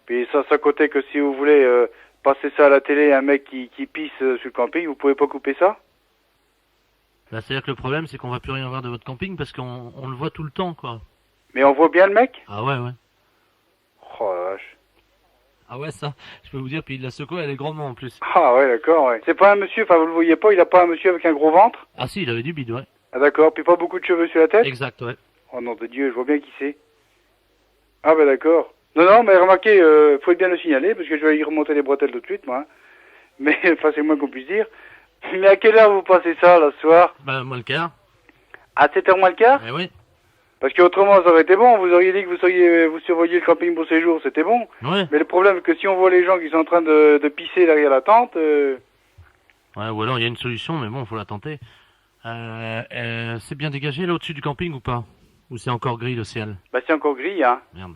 H: Puis ça, à côté que si vous voulez passer ça à la télé, un mec qui pisse sur le camping, vous pouvez pas couper ça?
G: Là, c'est-à-dire que le problème, c'est qu'on va plus rien voir de votre camping parce qu'on le voit tout le temps, quoi.
H: Mais on voit bien le mec?
G: Ah ouais, ouais.
H: Oh la vache.
G: Ah ouais, ça, je peux vous dire, puis il l'a secoué, elle est grandement en plus.
H: Ah ouais, d'accord, ouais. C'est pas un monsieur, enfin vous le voyez pas, il a pas un monsieur avec un gros ventre?
G: Ah si, il avait du bide, ouais.
H: Ah d'accord, puis pas beaucoup de cheveux sur la tête?
G: Exact, ouais.
H: Oh nom de Dieu, je vois bien qui c'est. Ah bah d'accord. Non, mais remarquez, faut bien le signaler, parce que je vais y remonter les bretelles tout de suite, moi. Mais, enfin, c'est le moins qu'on puisse dire. Mais à quelle heure vous passez ça, là, ce soir?
G: Bah, moins le quart.
H: À 7h moins le quart?
G: Eh oui.
H: Parce qu'autrement, ça aurait été bon, vous auriez dit que vous surveilliez le camping Beau Séjour, c'était bon.
G: Ouais.
H: Mais le problème, c'est que si on voit les gens qui sont en train de pisser derrière la tente...
G: Ouais, ou alors il y a une solution, mais bon, faut la tenter. C'est bien dégagé, là, au-dessus du camping, ou pas? Ou c'est encore gris, le ciel?
H: Bah, c'est encore gris, hein.
G: Merde.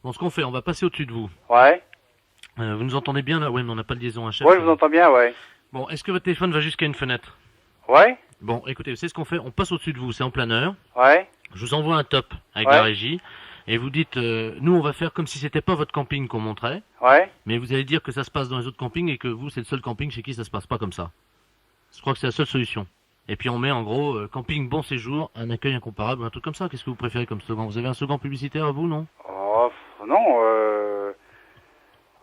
G: Bon, ce qu'on fait, on va passer au-dessus de vous.
H: Ouais.
G: Vous nous entendez bien, là? Ouais, mais on n'a pas de liaison, chef.
H: Ouais, je vous entends bien, ouais.
G: Bon, est-ce que votre téléphone va jusqu'à une fenêtre?
H: Ouais.
G: Bon, écoutez, vous savez ce qu'on fait? On passe au-dessus de vous, c'est en planeur.
H: Ouais.
G: Je vous envoie un top avec la régie. Et vous dites, nous, on va faire comme si c'était pas votre camping qu'on montrait.
H: Ouais.
G: Mais vous allez dire que ça se passe dans les autres campings et que vous, c'est le seul camping chez qui ça se passe pas comme ça. Je crois que c'est la seule solution.
K: Et puis on met en gros camping bon séjour, un accueil incomparable, un truc comme ça. Qu'est-ce que vous préférez comme slogan? Vous avez un slogan publicitaire à vous, non?
H: Oh, non,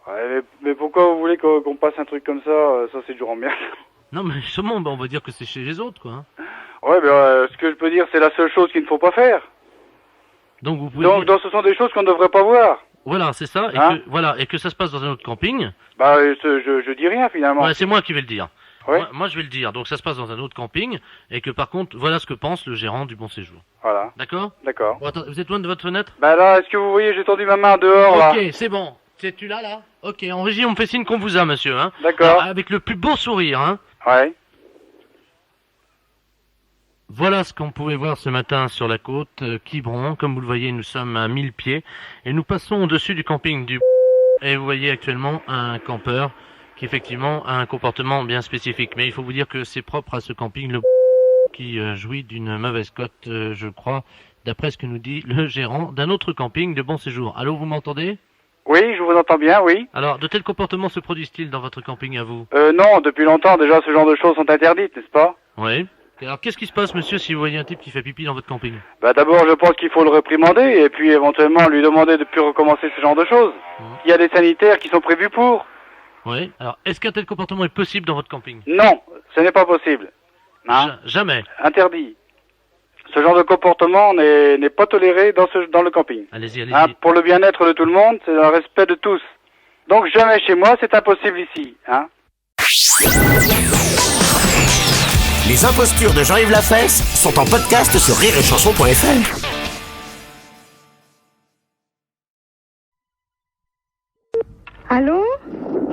H: ouais, mais pourquoi vous voulez qu'on passe un truc comme ça? Ça, c'est toujours en merde.
K: Non, mais justement, on va dire que c'est chez les autres, quoi. Hein.
H: Ouais, mais ce que je peux dire, c'est la seule chose qu'il ne faut pas faire.
K: Donc vous pouvez.
H: Donc, ce sont des choses qu'on ne devrait pas voir.
K: Voilà, c'est ça. Et
H: Hein
K: et que ça se passe dans un autre camping.
H: Bah, je dis rien finalement.
K: Ouais, c'est moi qui vais le dire.
H: Ouais.
K: Moi, je vais le dire. Donc ça se passe dans un autre camping et que par contre, voilà ce que pense le gérant du bon séjour.
H: Voilà.
K: D'accord?
H: D'accord.
K: Bon, attends, vous êtes loin de votre fenêtre?
H: Bah là, est-ce que vous voyez, j'ai tendu ma main dehors là.
K: Ok, c'est bon. C'est-tu là? Ok, en régie, on me fait signe qu'on vous a, monsieur. Hein.
H: D'accord.
K: Avec le plus beau sourire. Hein.
H: Ouais.
K: Voilà ce qu'on pouvait voir ce matin sur la côte Quiberon. Comme vous le voyez, nous sommes à 1000 pieds et nous passons au-dessus du camping du et vous voyez actuellement un campeur qui effectivement a un comportement bien spécifique. Mais il faut vous dire que c'est propre à ce camping, le qui jouit d'une mauvaise cote, je crois, d'après ce que nous dit le gérant d'un autre camping de bon séjour. Allô, vous m'entendez?
H: Oui, je vous entends bien, oui.
K: Alors, de tels comportements se produisent-ils dans votre camping à vous?
H: Non, depuis longtemps déjà, ce genre de choses sont interdites, n'est-ce pas?
K: Oui. Alors, qu'est-ce qui se passe, monsieur, si vous voyez un type qui fait pipi dans votre camping?
H: Bah d'abord, je pense qu'il faut le réprimander et puis éventuellement lui demander de ne plus recommencer ce genre de choses. Il y a des sanitaires qui sont prévus pour.
K: Oui. Alors, est-ce qu'un tel comportement est possible dans votre camping?
H: Non, ce n'est pas possible. Hein?
K: Jamais.
H: Interdit. Ce genre de comportement n'est pas toléré dans le camping.
K: Allez-y, allez-y.
H: Hein, pour le bien-être de tout le monde, c'est le respect de tous. Donc jamais chez moi, c'est impossible ici. Hein?
C: Les impostures de Jean-Yves Lafesse sont en podcast sur rireetchanson.fr.
I: Allô?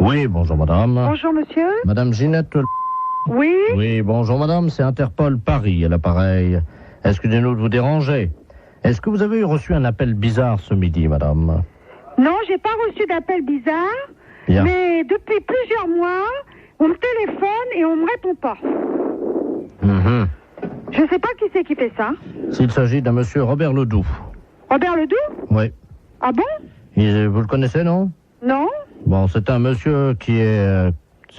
G: Oui, bonjour madame.
I: Bonjour monsieur.
G: Madame Ginette.
I: Oui?
G: Oui, bonjour madame, c'est Interpol Paris à l'appareil. Excusez-nous de vous déranger. Est-ce que vous avez reçu un appel bizarre ce midi, madame?
I: Non, j'ai pas reçu d'appel bizarre.
G: Bien.
I: Mais depuis plusieurs mois, on me téléphone et on me répond pas. Je sais pas qui c'est qui fait ça.
G: S'il s'agit d'un monsieur Robert Ledoux.
I: Robert Ledoux?
G: Oui.
I: Ah bon?
G: Vous le connaissez, non?
I: Non.
G: Bon, c'est un monsieur qui est...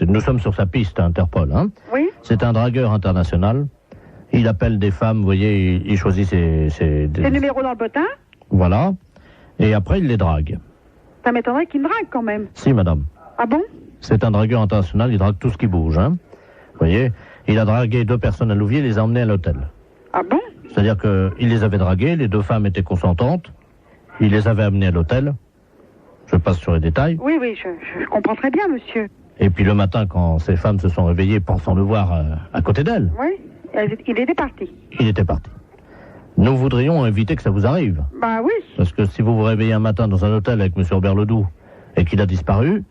G: nous sommes sur sa piste, Interpol, hein?
I: Oui.
G: C'est un dragueur international. Il appelle des femmes, vous voyez, il choisit ses
I: numéros dans le bottin?
G: Voilà. Et après, il les drague.
I: Ça m'étonnerait qu'il me drague quand même.
G: Si, madame.
I: Ah bon?
G: C'est un dragueur international, il drague tout ce qui bouge, hein? Vous voyez, il a dragué 2 personnes à Louviers et les a emmenées à l'hôtel.
I: Ah bon?
G: C'est-à-dire qu'il les avait draguées, les 2 femmes étaient consentantes, il les avait amenées à l'hôtel. Je passe sur les détails.
I: Oui, je comprends très bien, monsieur.
G: Et puis le matin, quand ces femmes se sont réveillées pensant le voir à côté d'elles,
I: Oui, il était parti.
G: il était parti. Nous voudrions éviter que ça vous arrive.
I: Bah oui.
G: Parce que si vous vous réveillez un matin dans un hôtel avec M. Robert Ledoux et qu'il a disparu,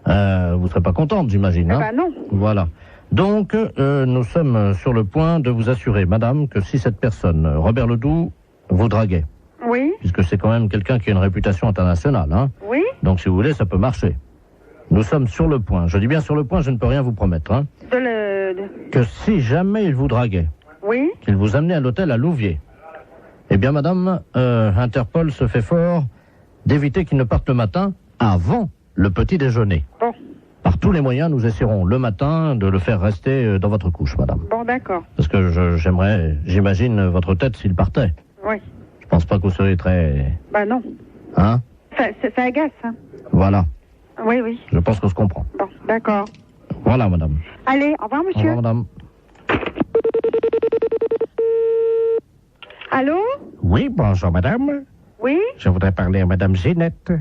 G: vous ne serez pas contente, j'imagine.
I: Bah non.
G: Voilà. Donc, nous sommes sur le point de vous assurer, madame, que si cette personne, Robert Ledoux, vous draguait,
I: Oui.
G: puisque c'est quand même quelqu'un qui a une réputation internationale, hein.
I: Oui.
G: Donc, si vous voulez, ça peut marcher. Nous sommes sur le point, je dis bien sur le point, je ne peux rien vous promettre, hein, que si jamais il vous draguait,
I: Oui.
G: qu'il vous amenait à l'hôtel à Louviers, eh bien, madame, Interpol se fait fort d'éviter qu'il ne parte le matin avant le petit déjeuner.
I: Bon.
G: Par tous les moyens, nous essaierons le matin de le faire rester dans votre couche, madame.
I: Bon, d'accord.
G: Parce que j'imagine votre tête s'il partait.
I: Oui.
G: Je pense pas que vous seriez très...
I: Bah non.
G: Hein?
I: Ça agace, hein.
G: Voilà.
I: Oui, oui.
G: Je pense qu'on se comprend.
I: Bon, d'accord.
G: Voilà, madame.
I: Allez, au revoir,
G: Au
I: monsieur.
G: revoir, madame.
I: Allô?
R: Oui, bonjour madame.
I: Oui?
R: Je voudrais parler à madame Ginette.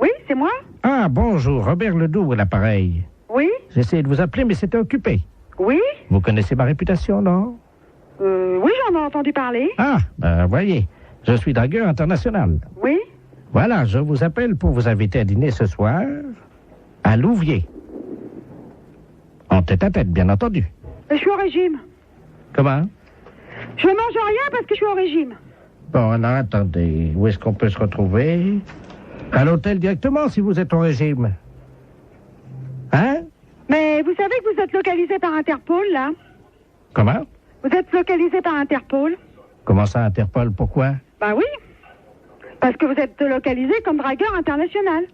I: Oui, c'est moi?
R: Ah, bonjour, Robert Ledoux à l'appareil.
I: Oui?
R: J'ai essayé de vous appeler, mais c'était occupé.
I: Oui?
R: Vous connaissez ma réputation, non?
I: Oui, j'en ai entendu parler.
R: Ah, ben voyez, je suis dragueur international.
I: Oui?
R: Voilà, je vous appelle pour vous inviter à dîner ce soir à Louviers. En tête-à-tête, bien entendu.
I: Je suis au régime.
R: Comment?
I: Je mange rien parce que je suis au régime.
R: Bon, alors attendez, où est-ce qu'on peut se retrouver? À l'hôtel directement, si vous êtes au régime. Hein?
I: Mais vous savez que vous êtes localisé par Interpol, là?
R: Comment?
I: Vous êtes localisé par Interpol?
R: Comment ça, Interpol? Pourquoi?
I: Bah oui. Parce que vous êtes localisé comme dragueur international.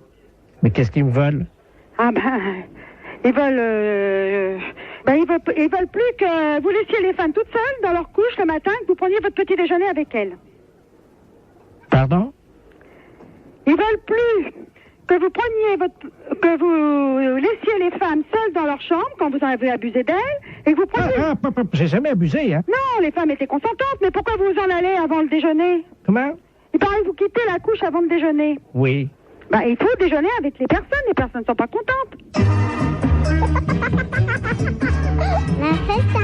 R: Mais qu'est-ce qu'ils me veulent?
I: Ah ben, ils veulent
L: Ben, ils veulent plus que vous laissiez les femmes toutes seules dans leur couche le matin, que vous preniez votre petit déjeuner avec elles.
R: Pardon?
L: Ils veulent plus que vous que vous laissiez les femmes seules dans leur chambre quand vous en avez abusé d'elles, et que vous preniez...
R: J'ai jamais abusé, hein?
L: Non, les femmes étaient consentantes, mais pourquoi vous en allez avant le déjeuner?
R: Comment?
L: Il paraît que vous quittez la couche avant le déjeuner.
R: Oui.
L: Ben, il faut déjeuner avec les personnes ne sont pas contentes.
S: La fête